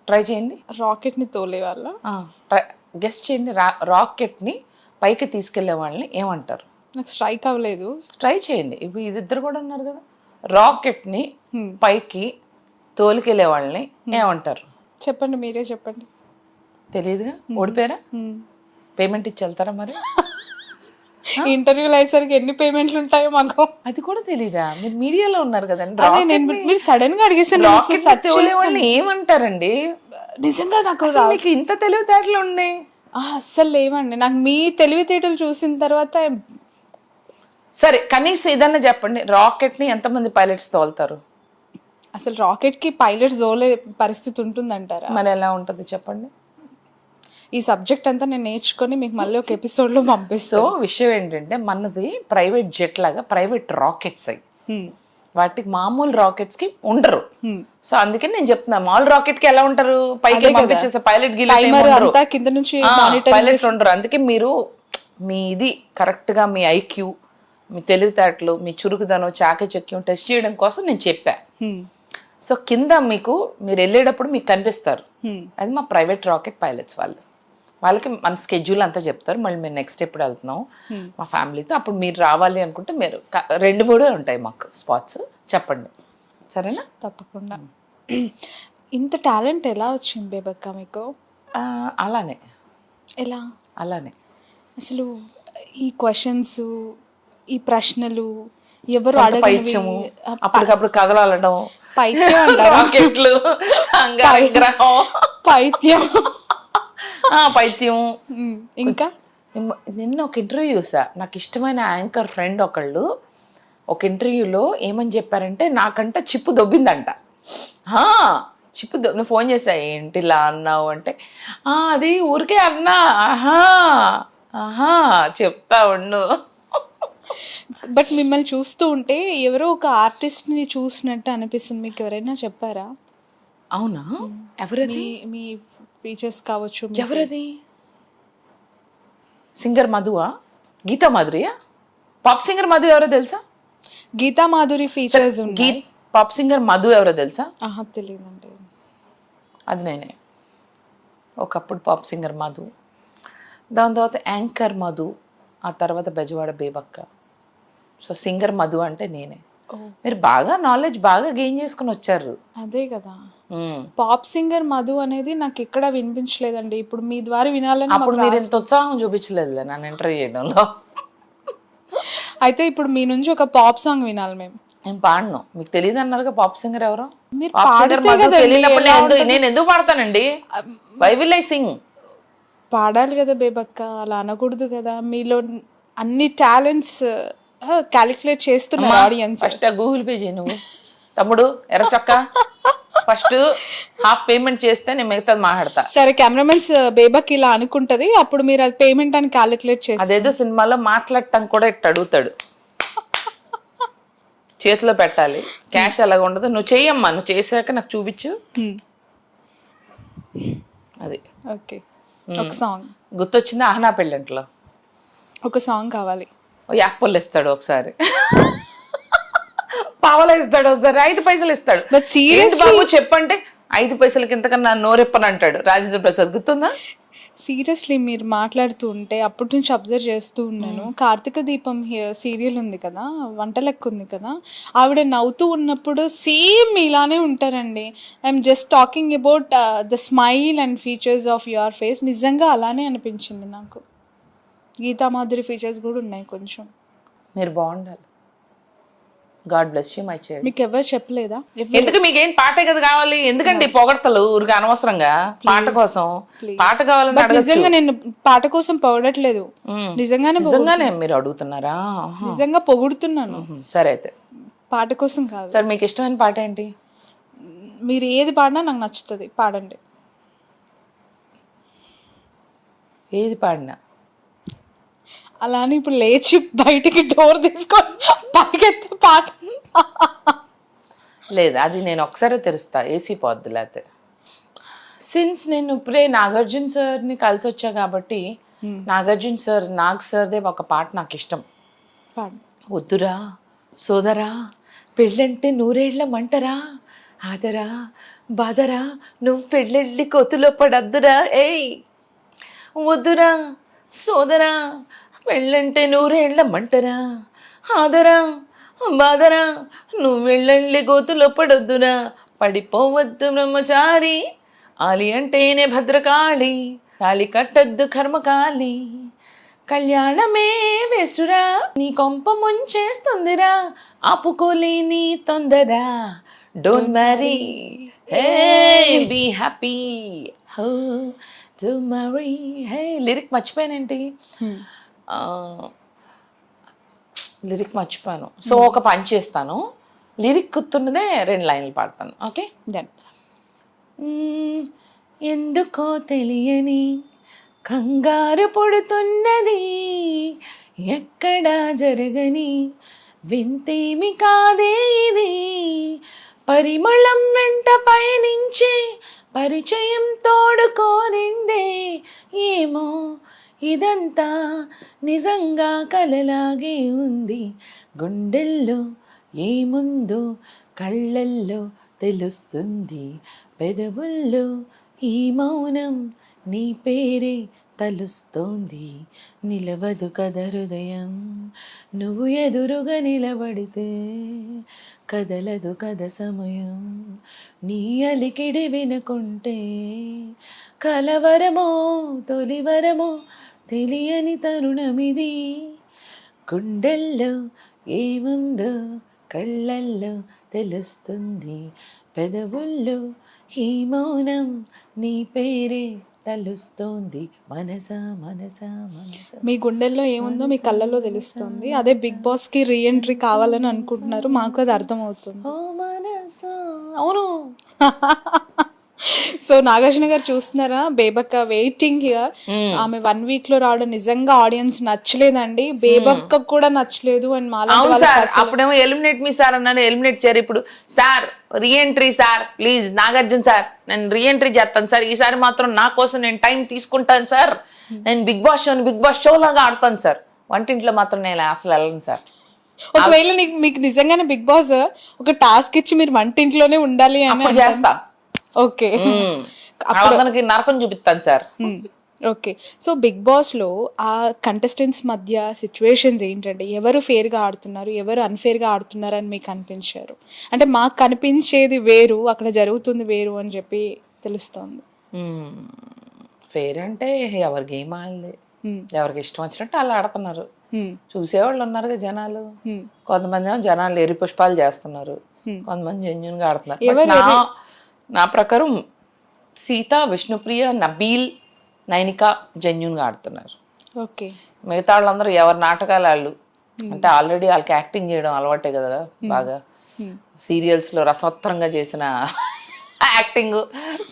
ట్రై చేయండి. రాకెట్ని తోలే వాళ్ళ గెస్ట్ చేయండి. రాకెట్ని పైకి తీసుకెళ్లే వాళ్ళని ఏమంటారు? నాకు స్ట్రైక్ అవ్వలేదు. ట్రై చేయండి. ఇప్పుడు ఇద్దరు కూడా ఉన్నారు కదా. రాకెట్ని పైకి తోలుకెళ్లే వాళ్ళని ఏమంటారు? చెప్పండి, మీరే చెప్పండి. తెలియదుగా, ఓడిపోయారా? పేమెంట్ ఇచ్చి వెళ్తారా మరి? ఇంటర్వ్యూలు అయ్యేసరికి ఎన్ని పేమెంట్లు ఉంటాయో మాకు అది కూడా తెలీదా? మీరు మీడియాలో ఉన్నారు కదండి. మీరు సడన్ గా అడిగేసాను. వాళ్ళని ఏమంటారండి? నిజంగా నాకు మీకు ఇంత తెలివితేటలు ఉన్నాయి? అస్సలు లేవండి. నాకు మీ తెలివితేటలు చూసిన తర్వాత. సరే కనీసం ఏదన్నా చెప్పండి, రాకెట్ ని ఎంతమంది పైలట్స్ తోలుతారు? అసలు రాకెట్ కి పైలట్స్ తోలే పరిస్థితి ఉంటుందంటారా? మరి ఎలా ఉంటుంది చెప్పండి. ఈ సబ్జెక్ట్ అంతా నేను నేర్చుకొని మీకు మళ్ళీ ఒక ఎపిసోడ్ లో పంపిస్తాను. సో విషయం ఏంటంటే మనది ప్రైవేట్ జెట్ లాగా ప్రైవేట్ రాకెట్స్ అయ్యి వాటికి మామూలు రాకెట్స్ కి ఉండరు. సో అందుకని నేను చెప్తున్నా, మామూలు రాకెట్ కి ఎలా ఉంటారు? పైకి పంపించేసే పైలట్ కింద నుంచి పైలట్స్ ఉండరు. అందుకే మీరు మీ ఇది కరెక్ట్ గా మీ ఐక్యూ, మీ తెలివితేటలు, మీ చురుకుదనం, చాకచక్యం టెస్ట్ చేయడం కోసం నేను చెప్పా. సో కింద మీరు వెళ్ళేటప్పుడు మీకు కనిపిస్తారు. అది మా ప్రైవేట్ రాకెట్ పైలట్స్ వాళ్ళకి మన స్కెడ్యూల్ అంతా చెప్తారు. మళ్ళీ మేము నెక్స్ట్ ఎప్పుడు వెళ్తున్నాం మా ఫ్యామిలీతో, అప్పుడు మీరు రావాలి అనుకుంటే మీరు 2-3 ఉంటాయి మాకు స్పాట్స్, చెప్పండి. సరేనా? తప్పకుండా. ఇంత టాలెంట్ ఎలా వచ్చింది బేబక్క మీకు? అలానే. ఎలా? అలానే. అసలు ఈ క్వశ్చన్స్, ఈ ప్రశ్నలు ఎవరు పైత్యము, అప్పటికప్పుడు కదలాడడం, రాకెట్లు, పైత్యం, పైత్యం. ఇంకా నిన్న ఒక ఇంటర్వ్యూ చూసా, నాకు ఇష్టమైన యాంకర్ ఫ్రెండ్ ఒకళ్ళు ఒక ఇంటర్వ్యూలో ఏమని చెప్పారంటే, నాకంట చిప్పు దొబ్బిందంట. చిప్పు నువ్వు ఫోన్ చేసా, ఏంటి ఇలా అన్నావు అంటే, అది ఊరికే అన్నా. చెప్తా ఉండు. బట్ మిమ్మల్ని చూస్తూ ఉంటే ఎవరో ఒక ఆర్టిస్ట్ ని చూసినట్టు అనిపిస్తుంది. మీకు ఎవరైనా చెప్పారా? అవునా? ఎవరది? మీ ఫీచర్స్ కావచ్చు. ఎవరది? సింగర్ మధువా? గీతా మాధురియా? పాప్ సింగర్ మధు ఎవరో తెలుసా? Geetha Madhuri features. Pop singer Madhu ఎవరో తెలుసా? తెలియదండి. అది నేనే. ఒకప్పుడు పాప్ సింగర్ మధు, దాని తర్వాత యాంకర్ మధు, ఆ తర్వాత బెజవాడ బేబక్క. సో సింగర్ మధు అంటే నేనే. మీరు బాగా నాలెడ్జ్ బాగా గెయిన్ చేసుకుని వచ్చారు. అదే కదా. పాప్ సింగర్ మధు అనేది నాకు ఎక్కడ వినిపించలేదండి. ఇప్పుడు మీ ద్వారా వినాలని. అప్పుడు మీరు ఎంత ఉత్సాహం చూపించలేదులే నన్ను ఇంటర్వ్యూ చేయడంలో. అయితే ఇప్పుడు మీ నుంచి ఒక పాప్ సాంగ్ వినాలి మేము. నేను పాడను. మీకు తెలియదు అన్నారుగా పాప్ సింగర్ ఎవరో. మీరు తెలియనప్పుడు నేను ఎందుకు పాడతానండి? Why will I sing? పాడాలి కదా బేబక్క, అలా అనకూడదు కదా. మీలో అన్ని టాలెంట్స్ క్యాలిక్యులేట్ చేస్తున్నారు ఆడియన్స్. ఫస్ట్ గూగుల్ పే చేయి నువ్వు తమ్ముడు, ఎర్ర చొక్క. ఫస్ట్ హాఫ్ పేమెంట్ చేస్తే నేను మిగతాది మాట్లాడతా. సరే, కెమెరామెన్స్ బేబక్ ఇలా అనుకుంటది, అప్పుడు మీరు అది పేమెంట్ అని క్యాలిక్యులేట్ చేస్తారు. అదేదో సినిమాలో మాట్లాడటం కూడా ఇట్ట అడుగుతాడు, చేతిలో పెట్టాలి. క్యాష్ అలాగ ఉండదు. నువ్వు చెయ్యమ్మా, నువ్వు చేసాక నాకు చూపించు. అది ఓకే. ఒక సాంగ్ గుర్తొచ్చింది. ఆహనా పెళ్ళంట్లో ఒక సాంగ్ కావాలి. యాక్పొల్ ఇస్తాడు ఒకసారి, పావలా ఇస్తాడు ఒకసారి, 5 పైసలు ఇస్తాడు. బాబు చెప్పంటే 5 పైసలకి ఇంతకన్నా నోరెప్పని అంటాడు రాజేంద్ర ప్రసాద్. గుర్తుందా? సీరియస్లీ మీరు మాట్లాడుతూ ఉంటే అప్పటి నుంచి అబ్జర్వ్ చేస్తూ ఉన్నాను. కార్తీక దీపం సీరియల్ ఉంది కదా, వంట లెక్క ఉంది కదా, ఆవిడ నవ్వుతూ ఉన్నప్పుడు సేమ్ ఇలానే ఉంటారండి. I'm just talking about the smile and features of your face. నిజంగా అలానే అనిపించింది నాకు. గీతా మాధురి ఫీచర్స్ కూడా ఉన్నాయి కొంచెం. మీరు బాగుండాలి. God bless you my child. మీకు ఎవరు చెప్పలేదా? ఎందుకు మీకేం పాటే కదా కావాలి? ఎందుకండి పొగడతలు ఊరికి అనవసరంగా? పాట కోసం పాట కావాలని నిజంగా నేను పాట కోసం పొగడట్లేదు, నిజంగానే మీరు అడుగుతున్నారా? నిజంగా పొగుడుతున్నాను. సరే అయితే పాట కోసం కాదు. సరే మీకు ఇష్టమైన పాట ఏంటి? మీరు ఏది పాడినా నాకు నచ్చుతుంది, పాడండి. ఏది పాడినా అలా అని ఇప్పుడు లేచి బయటికి డోర్ తీసుకొని పరిగెత్తే పాట లేదు, అది నేను ఒకసారి తెరుస్తా, ఏసీ పోద్ది లేకపోతే. సిన్స్ నేను ఇప్పుడే నాగార్జున సార్ని కలిసి వచ్చా కాబట్టి నాగార్జున సార్ నాగ్ సార్దే ఒక పాట నాకు ఇష్టం. పాడు. వద్దురా సోదరా పెళ్ళంటే నూరేళ్ల మంటరా, ఆదరా బాదరా నువ్వు పెళ్ళెళ్ళి కోతులో పడద్దురా. ఏయ్ వద్దురా సోదరా పెళ్ళంటే నూరేళ్ల మంటరా, ఆదరా బాదరా నువ్వు వెళ్ళండి గోతులో పడొద్దురా. పడిపోవద్దు బ్రహ్మచారి, ఆలి అంటేనే భద్రకాళి, తాళి కట్టద్దు కర్మకాలి, కళ్యాణమే వేసురా నీ కొంప ముంచేస్తుందిరా, ఆపుకోలేని తొందర, don't marry hey be happy ho do marry. Hey lyric మర్చిపోయానేంటి, లిరిక్ మర్చిపోయాను. సో ఒక పని చేస్తాను, లిరిక్ గుర్తున్నదే 2 లైన్లు పాడతాను. Okay done. ఎందుకో తెలియని కంగారు పుడుతున్నది, ఎక్కడా జరగని వింతేమి కాదే ఇది, పరిమళం వెంట పయనించే పరిచయం తోడుకోనిందే, ఏమో ఇదంతా నిజంగా కలలాగే ఉంది, గుండెల్లో ఏముందో కళ్ళల్లో తెలుస్తుంది, పెదవుల్లో ఈ మౌనం నీ పేరే తలుస్తోంది, నిలవదు కథ హృదయం నువ్వు ఎదురుగా నిలబడితే, కదలదు కథ సమయం నీ అలికిడి వినకుంటే, కలవరమో తొలివరమో తెలియని తరుణమిది, గుండెల్లో ఏముందో కళ్ళల్లో తెలుస్తుంది, పెదవుల్లో ఈ మౌనం నీ పేరే తలుస్తోంది, మనసా మనసా మనసా. మీ గుండెల్లో ఏముందో మీ కళ్ళల్లో తెలుస్తుంది. అదే బిగ్ బాస్ కి రీఎంట్రీ కావాలని అనుకుంటున్నారు, మాకు అది అర్థమవుతుంది. ఓ మనసా, అవును. సో నాగార్జున గారు చూస్తున్నారా, బేబక్క వెయిటింగ్ హియర్. ఆమె 1 week లో రావడం నిజంగా ఆడియన్స్ నచ్చలేదండి, బేబక్క కూడా నచ్చలేదు. అండ్ అవును సార్, అప్పుడేమో ఎలిమినేట్ మీ సార్ అన్నాను, ఎలిమినేట్ చేయరు. ఇప్పుడు sir reentry sir, please Nagarjuna sir నేను రీఎంట్రీ చేస్తాను సార్, ఈసారి మాత్రం నా కోసం నేను టైం తీసుకుంటాను సార్, నేను బిగ్ బాస్ షో లాగా ఆడతాను సార్, వంటింట్లో మాత్రం నేను అసలు వెళ్ళను సార్. ఒకవేళ మీకు నిజంగానే బిగ్ బాస్ ఒక టాస్క్ ఇచ్చి మీరు వంటింట్లోనే ఉండాలి అని చేస్తా. ఓకే, అందరికి నరకం చూపిస్తాను సార్. ఓకే. సో బిగ్ బాస్లో ఆ కంటెస్టెంట్స్ మధ్య సిచ్యువేషన్స్ ఏంటంటే, ఎవరు ఫేర్గా ఆడుతున్నారు, ఎవరు అన్ఫేర్గా ఆడుతున్నారు అని మీకు అనిపించారు? అంటే మాకు కనిపించేది వేరు, అక్కడ జరుగుతుంది వేరు అని చెప్పి తెలుస్తోంది. ఫేర్ అంటే ఎవరి గేమ్ ఆడలే, ఎవరికి ఇష్టం వచ్చినట్టు వాళ్ళు ఆడుతున్నారు. చూసేవాళ్ళు ఉన్నారుగా జనాలు, కొంతమంది ఏమో జనాలు ఎరి పుష్పాలు చేస్తున్నారు, కొంతమంది జెన్యున్ గా ఆడుతున్నారు. నా ప్రకారం సీత, విష్ణుప్రియ, నబీల్, నైనిక జెన్యున్ గా ఆడుతున్నారు. ఓకే, మిగతా వాళ్ళందరూ ఎవరి నాటకాలు వాళ్ళు, అంటే ఆల్రెడీ వాళ్ళకి యాక్టింగ్ చేయడం అలవాటే కదా బాగా, సీరియల్స్ లో రసవత్తరంగా చేసిన యాక్టింగ్,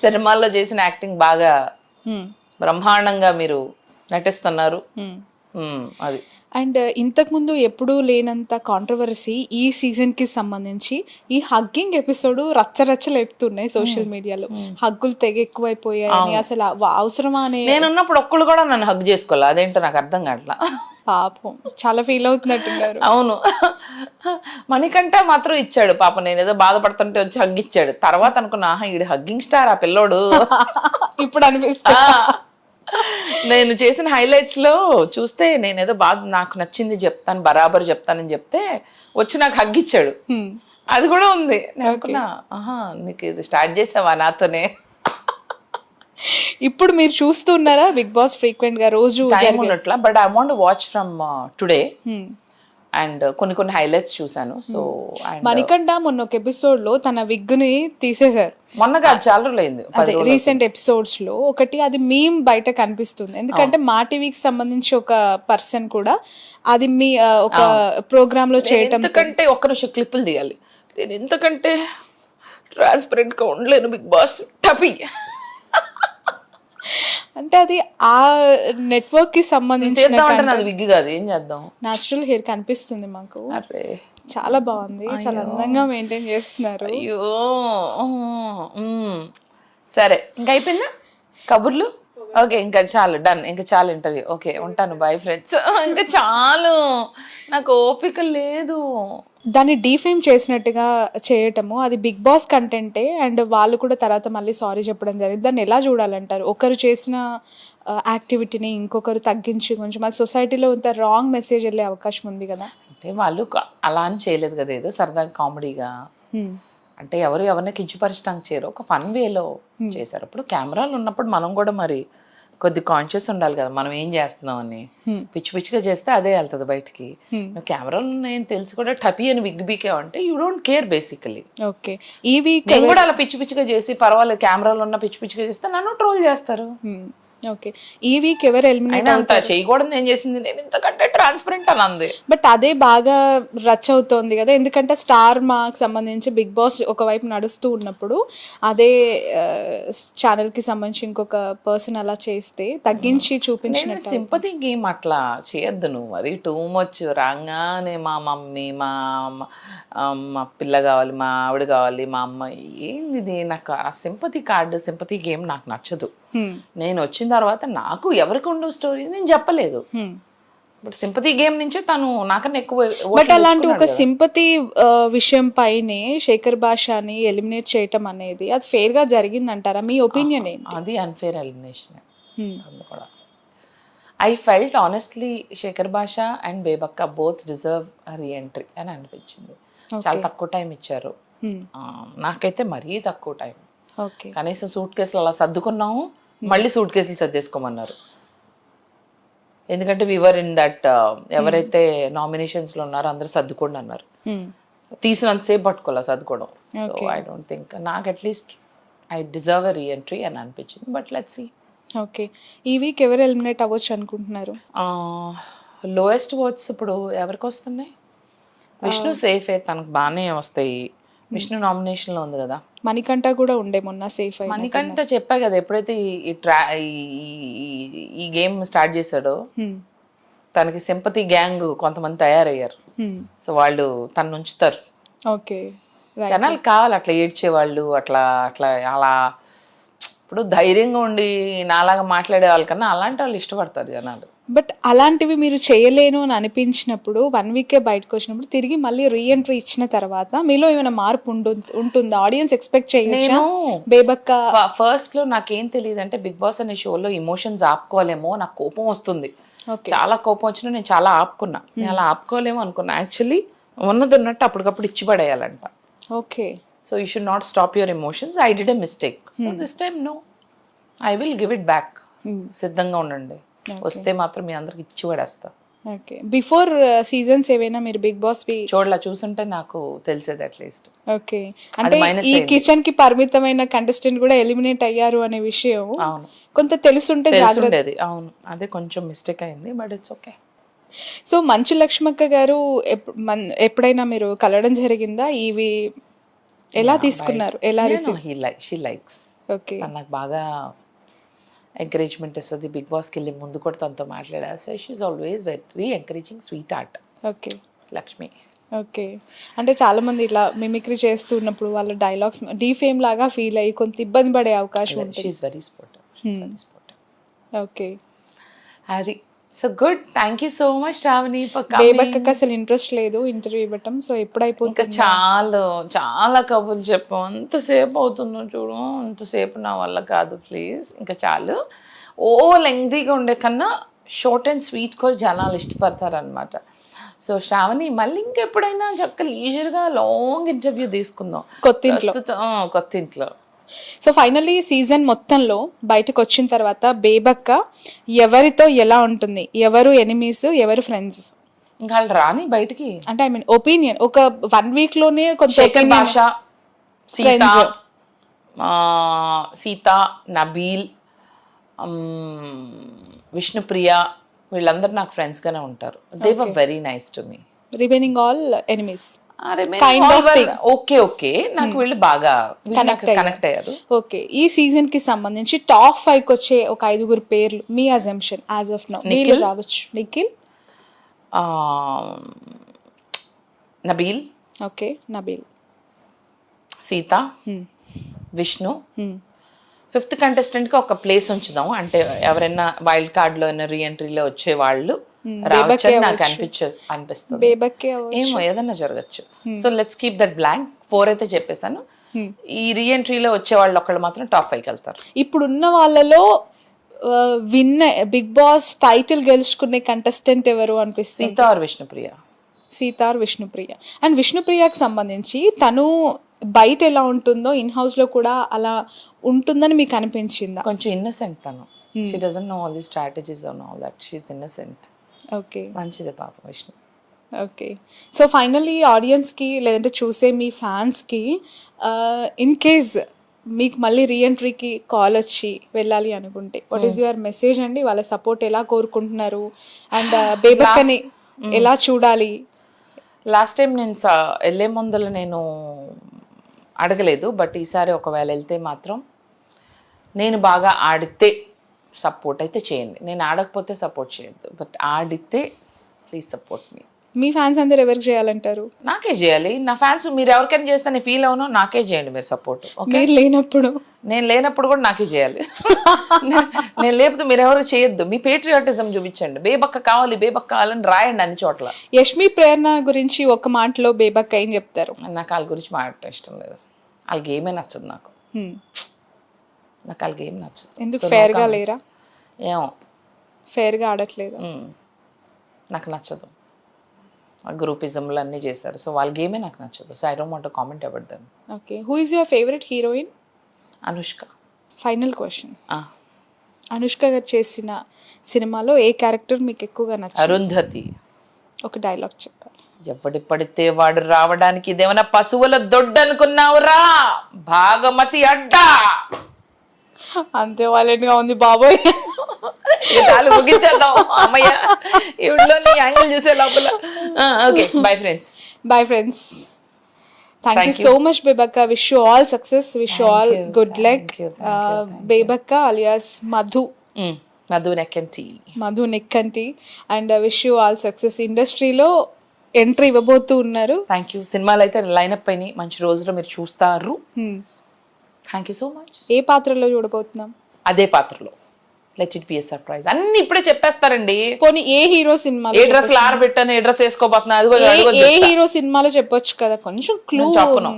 సినిమాల్లో చేసిన యాక్టింగ్ బాగా బ్రహ్మాండంగా మీరు నటిస్తున్నారు. అది. అండ్ ఇంతకుముందు ఎప్పుడూ లేనంత కాంట్రవర్సీ ఈ సీజన్కి సంబంధించి ఈ హగ్గింగ్ ఎపిసోడ్ రచ్చరచ్చలు ఎత్తున్నాయి సోషల్ మీడియాలో, హగ్గులు తెగ ఎక్కువైపోయాయని, అసలు అవసరమా అని. నేనున్నప్పుడు ఒక్కళ్ళు కూడా నన్ను హగ్ చేసుకోవాలి, అదేంటో నాకు అర్థం కావట్లా. పాపం చాలా ఫీల్ అవుతున్నట్టున్నారు. అవును, మణికంఠ మాత్రం ఇచ్చాడు పాపం, నేను ఏదో బాధపడుతుంటే వచ్చి హగ్ ఇచ్చాడు. తర్వాత అనుకున్నా ఈడు హగ్గింగ్ స్టార్ ఆ పిల్లోడు ఇప్పుడు అనిపిస్తా. నేను చేసిన హైలైట్స్ లో చూస్తే నేనేదో బాగా నాకు నచ్చింది చెప్తాను, బరాబర్ చెప్తానని చెప్తే వచ్చి నాకు హగ్ ఇచ్చాడు. అది కూడా ఉంది. నేను అనుకున్నా నీకు ఇది స్టార్ట్ చేసావా నాతోనే. ఇప్పుడు మీరు చూస్తున్నారా బిగ్ బాస్ ఫ్రీక్వెంట్ గా రోజు ఉన్నట్లా? But I want watch from today and కొన్ని హైలైట్స్ చూసాను. సో మణికంఠ మొన్న ఒక ఎపిసోడ్ లో తన విగ్ ని తీసేశారు, మొన్నగా చాలా రోజులైంది. రీసెంట్ ఎపిసోడ్స్ లో ఒకటి అది మీమ్ బయట కనిపిస్తుంది, ఎందుకంటే మా టీవీకి సంబంధించి ఒక పర్సన్ కూడా అది మీ ఒక ప్రోగ్రామ్ లో చేయటం. ఎందుకంటే ఒక్క నిమిషం క్లిప్పులు తీయాలి, నేను ఎందుకంటే ట్రాన్స్పరెంట్ గా ఉండలేను బిగ్ బాస్ టపి. అంటే అది ఆ నెట్వర్క్ కి సంబంధించిన చేద్దాం అంటే నాది విగ్గి కాదు, ఏం చేద్దాం. న్యాచురల్ హెయిర్ కనిపిస్తుంది మాకు, అరే చాలా బాగుంది, చాలా అందంగా మెయింటైన్ చేస్తున్నారు. అయ్యో సరే, ఇంకా అయిపోయిందా కబుర్లు? ఓకే, ఇంకా చాలు, డన్, ఇంకా చాలు ఇంటర్వ్యూ. ఓకే, ఉంటాను, బాయ్ ఫ్రెండ్స్. ఇంకా చాలు, నాకు ఓపిక లేదు. దాన్ని డీఫేమ్ చేసినట్టుగా చేయటము అది బిగ్ బాస్ కంటెంటే, అండ్ వాళ్ళు కూడా తర్వాత మళ్ళీ సారీ చెప్పడం జరిగింది. దాన్ని ఎలా చూడాలంటారు? ఒకరు చేసిన యాక్టివిటీని ఇంకొకరు తగ్గించి కొంచెం అది సొసైటీలో ఇంత రాంగ్ మెసేజ్ వెళ్ళే అవకాశం ఉంది కదా. అంటే వాళ్ళు అలా అని చేయలేదు కదా, ఏదో సరదాగా కామెడీగా, అంటే ఎవరు ఎవరిని కించపరచడానికి చేయరు, ఒక ఫన్ వేలో చేశారు. అప్పుడు కెమెరాలు ఉన్నప్పుడు మనం కూడా మరి కొద్ది కాన్షియస్ ఉండాలి కదా, మనం ఏం చేస్తున్నాం అని. పిచ్చి పిచ్చిగా చేస్తే అదే వెళ్తుంది బయటికి. కెమెరాలు ఉన్నాయని తెలిసి కూడా టపీ అని విగ్ బీకేవంటే you don't care basically. Okay, ఈ వీక్ నేను కూడా అలా పిచ్చి పిచ్చిగా చేసి పర్వాలేదు, కెమెరాలు ఉన్న పిచ్చి పిచ్చిగా చేస్తే నన్ను ట్రోల్ చేస్తారు. ఓకే, ఈ వీక్ ఎవరు ఎలిమినేట్ అంత చేయకూడదు, ఏం చేసింది, నేను ఇంతకంటే ట్రాన్స్పరెంట్ అని అంది. బట్ అదే బాగా రచ్ అవుతోంది కదా, ఎందుకంటే స్టార్ మాకు సంబంధించి బిగ్ బాస్ ఒకవైపు నడుస్తూ ఉన్నప్పుడు అదే ఛానల్ కి సంబంధించి ఇంకొక పర్సన్ అలా చేస్తే తగ్గించి చూపించినట్టు. సింపతి గేమ్ అట్లా చేయొద్దు నువ్వు, మరి టూ మచ్. రాగానే మా మమ్మీ, మా పిల్ల కావాలి, మా ఆవిడ కావాలి, మా అమ్మ, ఏంది ఇది? నాకు ఆ సింపతి కార్డు, సింపతి గేమ్ నాకు నచ్చదు. నేను వచ్చిన తర్వాత నాకు ఎవరికి ఉండవు స్టోరీస్, నేను చెప్పలేదు. బట్ సింపతి గేమ్ నుంచే తను నాకన్నా ఎక్కువ. బట్ అలాంటి ఒక సింపతి విషయం పైనే శేఖర్ భాషని ఎలిమినేట్ చేయటం అనేది అది ఫెయిర్ గా జరిగిందంటారా? మీ ఒపీనియన్ ఏంటి? అది అన్ఫేర్ ఎలిమినేషన్ కూడా. ఐ ఫెల్ట్ ఆనెస్ట్లీ శేఖర్ భాష అండ్ బేబక్క బోత్ డిజర్వ్ రీఎంట్రీ అని అనిపించింది. చాలా తక్కువ టైం ఇచ్చారు, నాకైతే మరీ తక్కువ టైం. కనీసం సూట్ కేసులు అలా సర్దుకున్నాము, మళ్ళీ సూట్ కేసులు సర్దేసుకోమన్నారు. ఎందుకంటే వివర్ ఇన్ దట్, ఎవరైతే నామినేషన్స్ లో ఉన్నారో అందరూ సర్దుకోండి అన్నారు. తీసినంతసేపు పట్టుకోవాలి సర్దుకోవడం. సో ఐ డోంట్ థింక్, నాకు at least I deserve a reentry అని అనిపించింది. But let's see. ఓకే, ఈ వీక్ ఎవరు ఎలిమినేట్ అవ్వచ్చు అనుకుంటున్నారు? లోయెస్ట్ ఓట్స్ ఇప్పుడు ఎవరికి వస్తున్నాయి? విష్ణు సేఫే, తనకు బాగానే వస్తాయి. విష్ణు నామినేషన్ లో ఉంది కదా. మణికంఠ కూడా ఉండే మొన్న సేఫ్ అయ్యి. మణికంఠ చెప్పా కదా, ఎప్పుడైతే ఈ గేమ్ స్టార్ట్ చేశాడో తనకి సింపతి గ్యాంగ్ కొంతమంది తయారయ్యారు. సో వాళ్ళు తను ఉంచుతారు. ఓకే, జనాలు కావాలి అట్లా ఏడ్చేవాళ్ళు, అట్లా అట్లా అలా. ఇప్పుడు ధైర్యంగా ఉండి నాలాగా మాట్లాడే వాళ్ళకన్నా అలాంటి వాళ్ళు ఇష్టపడతారు జనాలు. బట్ అలాంటివి మీరు చేయలేను అని అనిపించినప్పుడు 1 వీకే బయటకు వచ్చినప్పుడు తిరిగి మళ్ళీ రీఎంట్రీ ఇచ్చిన తర్వాత మీలో ఏమైనా మార్పు ఉంటుందా? ఆడియన్స్ ఎక్స్పెక్ట్ చేయొచ్చా? బేబక్క ఫస్ట్ లో నాకేం తెలియదు అంటే, బిగ్ బాస్ అనే షోలో ఇమోషన్స్ ఆపుకోలేమో, నాకు కోపం వస్తుంది, చాలా కోపం వచ్చినా నేను చాలా ఆపుకున్నా. నేను అలా ఆపుకోలేమో అనుకున్నా. యాక్చువల్లీ ఉన్నది ఉన్నట్టు అప్పటికప్పుడు ఇచ్చి పడేయాలంట. Okay, so you should not stop your emotions. I did a mistake. So this time no, I will give it back. సిద్ధంగా ఉండండి, వస్తే మాత్రం మీ అందరికి ఇచ్చి పడేస్తా. ఓకే, బిఫోర్ సీజన్స్ ఏవైనా మీరు బిగ్ బాస్ చూసుంటే నాకు తెలిసేది అట్లీస్ట్. ఓకే, అంటే ఈ కిచెన్ కి పరిమితమైన కంటెస్టెంట్ కూడా ఎలిమినేట్ అయ్యారు అనే విషయం కొంత తెలుసుంటే జాగ్రత్త. అవును, అదే కొంచెం మిస్టేక్ అయింది, బట్ ఇట్స్ ఓకే. సో మంచు లక్ష్మక్క గారు ఎప్పుడైనా మీరు కలవడం జరిగిందా? ఇవి ఎలా తీసుకున్నారు? ఎలా షీ లైక్స్. ఓకే, నాకు బాగా ఎంకరేజ్మెంట్ ఇస్తుంది. బిగ్ బాస్కి వెళ్ళి ముందు కూడా తనతో మాట్లాడా. So she always very encouraging, sweet heart. Okay, Lakshmi. Okay, అంటే చాలా మంది ఇట్లా మిమిక్రీ చేస్తున్నప్పుడు వాళ్ళ డైలాగ్స్ డీఫేమ్ లాగా ఫీల్ అయ్యి కొంత ఇబ్బంది పడే అవకాశం ఉంటుంది. She very supportive. ఓకే, అది so good. Thank you so much Sravani for coming. బేబక్కకి అసలు ఇంట్రెస్ట్ లేదు ఇంటర్వ్యూ ఇవ్వటం. సో ఎప్పుడైపోతుంది? చాలా కబుర్లు చెప్పాం, అంతసేపు అవుతుందో చూడు, అంతసేపు నా వల్ల కాదు, ప్లీజ్ ఇంకా చాలు. లెంగ్తీగా ఉండే కన్నా షార్ట్ అండ్ స్వీట్ కూడా జనాలు ఇష్టపడతారనమాట. సో శ్రావణి మళ్ళీ ఇంకెప్పుడైనా చక్కగా లీజర్గా లాంగ్ ఇంటర్వ్యూ తీసుకుందాం కొత్త ఇంట్లో. సో ఫైనల్లీ సీజన్ మొత్తంలో బయటకు వచ్చిన తర్వాత బేబక్క ఎవరితో ఎలా ఉంటుంది? ఎవరు ఎనిమీస్, ఎవరు ఫ్రెండ్స్? ఇంకా వాళ్ళు రాని బయటికి, అంటే ఐ మీన్ ఒపీనియన్ ఒక 1 వీక్ లోనే శేఖర్ భాష, సీత, నబీల్, విష్ణుప్రియ, వీళ్ళందరూ నాకు ఫ్రెండ్స్ గానే ఉంటారు. They were very nice to me. Remaining all enemies. Kind of thing. Okay నాకు వీళ్ళు బాగా కనెక్ట్ అయ్యారు. ఓకే, ఈ సీజన్ కి సంబంధించి టాప్ 5 కి వచ్చే ఒక 5 పేర్లు మీ assumption as of now. Nikhil రావచ్చు. Nikhil, Nabeel, okay, Nabeel, Seetha, Vishnu. 5th contestant కి ఒక ప్లేస్ ఉంచుదాం, అంటే ఎవరైనా వైల్డ్ కార్డ్ లో రీఎంట్రీలో వచ్చే వాళ్ళు రావచ్చని నాకు అనిపిస్తుంది. ఏమో ఏదన్నా జరగచ్చు. So let's keep that blank. 4 అయితే చెప్పేశాను. ఈ రీఎంట్రీలో వచ్చే వాళ్ళు ఒకళ్ళు మాత్రం టాప్ 5కి వెళ్తారు. ఇప్పుడున్న వాళ్ళలో బిగ్ బాస్ టైటిల్ గెలుచుకునే కంటెస్టెంట్ ఎవరు అనిపిస్తుంది? Seetha or Vishnupriya. Seetha or Vishnupriya. And విష్ణుప్రియకి సంబంధించి తను బయట ఎలా ఉంటుందో ఇన్ హౌస్ లో కూడా అలా ఉంటుందని మీకు అనిపించిందా? కొంచెం ఇన్నసెంట్ తను. She doesn't know all the strategies and all that. She is innocent. Okay, మంచిదే పాప విష్ణు. ఓకే, సో ఫైనల్లీ ఆడియన్స్కి లేదంటే చూసే మీ ఫ్యాన్స్కి ఇన్ కేస్ మీకు మళ్ళీ రీఎంట్రీకి కాల్ వచ్చి వెళ్ళాలి అనుకుంటే వాట్ ఈస్ యువర్ మెసేజ్ అండి? వాళ్ళ సపోర్ట్ ఎలా కోరుకుంటున్నారు? అండ్ బేబక్కని ఎలా చూడాలి? లాస్ట్ టైం నేను వెళ్ళే ముందర నేను అడగలేదు, బట్ ఈసారి ఒకవేళ వెళ్తే మాత్రం నేను బాగా ఆడితే సపోర్ట్ అయితే చేయండి. నేను ఆడకపోతే సపోర్ట్ చేయొద్దు, బట్ ఆడితే please support me. Me fans అందరు ఎవరికి చేయాలంటారు? నాకే చేయాలి. నా ఫ్యాన్స్ మీరు ఎవరికైనా చేస్తే నేను ఫీల్ అవును, నాకే చేయండి మీరు సపోర్ట్. మీరు లేనప్పుడు, నేను లేనప్పుడు కూడా నాకే చేయాలి. నేను లేకపోతే మీరు ఎవరు చేయొద్దు. మీ పేట్రియాటిజం చూపించండి. బేబక్క కావాలి, బేబక్క కావాలని రాయండి అన్ని చోట్ల. యష్మి ప్రేరణ గురించి ఒక మాటలో బేబక్క ఏం చెప్తారు? నాకు వాళ్ళ గురించి మాట్లాడటం ఇష్టం లేదు. వాళ్ళ గేమే నచ్చదు నాకు. నాకు వాళ్ళ గేమ్ నచ్చదు. ఎందుకు? ఫేర్గా లేరా? ఏమో ఫేర్గా ఆడట్లేదు. నాకు నచ్చదు. గ్రూపిజంలు అన్నీ చేశారు. సో వాళ్ళ గేమే నాకు నచ్చదు. So I don't want to comment about them. Okay, who is your favourite heroine? Anushka. Final question, Anushka గారు చేసిన సినిమాలో ఏ క్యారెక్టర్ మీకు ఎక్కువగా నచ్చింది? అరుంధతి. ఒక డైలాగ్ చెప్పాలి. ఎవడి పడితే వాడు రావడానికి ఇదేమన్నా పశువుల దొడ్డు అనుకున్నావురా, భాగమతి అడ్డా. అంతే వాలెట్గా ఉంది బాబోయ్. చాలు ముగించేద్దాం అమ్మయ్య. ఇవిడలో నీ యాంగిల్ చూసే లోపల. Okay, bye friends. Bye friends. Thank you so much Bebakka. Wish you all success, wish you all good luck. Bebakka alias Madhu. Madhu Nekkanti. Madhu Nekkanti. And wish you all success. ఇండస్ట్రీలో ఎంట్రీ ఇవ్వబోతూ ఉన్నారు. Thank you. సినిమాలు అయితే లైనప్ అయినాయి. మంచి రోజులో మీరు చూస్తారు. Thank you so much. ఏ పాత్రలో చూడబోతున్నాం? అదే పాత్రలో. Let it be a surprise. అన్ని ఇప్పుడే చెప్పేస్తారండి. పోనీ ఏ హీరో సినిమాలో? ఏ డ్రెస్ ఆరబెట్టాను, ఏ డ్రెస్ వేసుకోబోతున్నా, ఏ హీరో సినిమాలో చెప్పొచ్చు కదా, కొంచెం క్లూ. చెప్పను.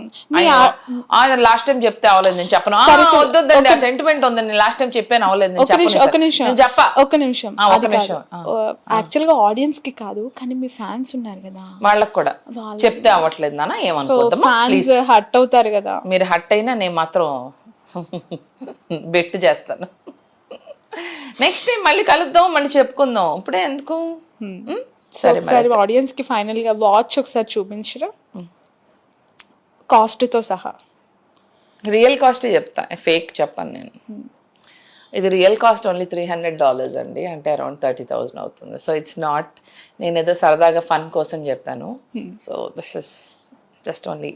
లాస్ట్ టైం చెప్తే అవ్వలేదు, నేను చెప్పను. వద్దండి, సెంటిమెంట్ ఉందండి. లాస్ట్ టైం చెప్పాను, అవ్వలేదు. ఒక నిమిషం. యాక్చువల్ గా ఆడియన్స్ కి కాదు, కానీ మీ ఫ్యాన్స్ ఉన్నారు కదా, వాళ్ళకి కూడా చెప్తే అవ్వట్లేదు నాన్న, ఏమనుకోద్దాం. ఫ్యాన్స్ హట్ అవుతారు కదా. మీరు హట్ అయినా నేను మాత్రం బెట్ చేస్తాను. నెక్స్ట్ టైం మళ్ళీ కలుద్దాం, మళ్ళీ చెప్పుకుందాం. ఇప్పుడే ఎందుకు? సరే, ఆడియన్స్ కి ఫైనల్ గా వాచ్ ఒకసారి చూపించరా, కాస్ట్ తో సహా. రియల్ కాస్ట్ చెప్తా, ఫేక్ చెప్పాను నేను. ఇది రియల్ కాస్ట్ ఓన్లీ $300 అండి, అంటే అరౌండ్ 30,000 అవుతుంది. సో ఇట్స్ నాట్, నేను ఏదో సరదాగా ఫన్ కోసం చెప్పాను. So this is just only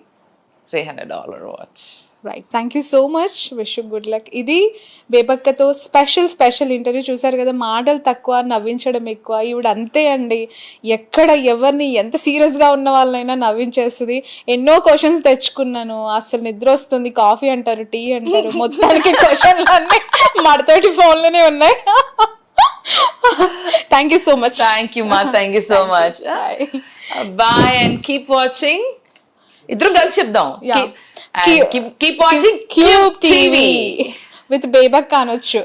$300 watch. Right, thank you so much. Wish you good luck. ఇది బేబక్కతో స్పెషల్ ఇంటర్వ్యూ. చూసారు కదా, మాటలు తక్కువ, నవ్వించడం ఎక్కువ. ఈవిడ అంతే అండి, ఎక్కడ ఎవరిని ఎంత సీరియస్గా ఉన్న వాళ్ళనైనా నవ్వించేస్తుంది. ఎన్నో క్వశ్చన్స్ తెచ్చుకున్నాను, అసలు నిద్ర వస్తుంది, కాఫీ అంటారు, టీ అంటారు, మొత్తానికి క్వశ్చన్లు అన్నీ మడతోటి ఫోన్లోనే ఉన్నాయి. Thank you so much. Thank you మా, thank you so much. Bye and keep watching. ఇద్దరు కలిసి చెప్దాం. Keep watching Cube TV with Bebakka అనొచ్చు.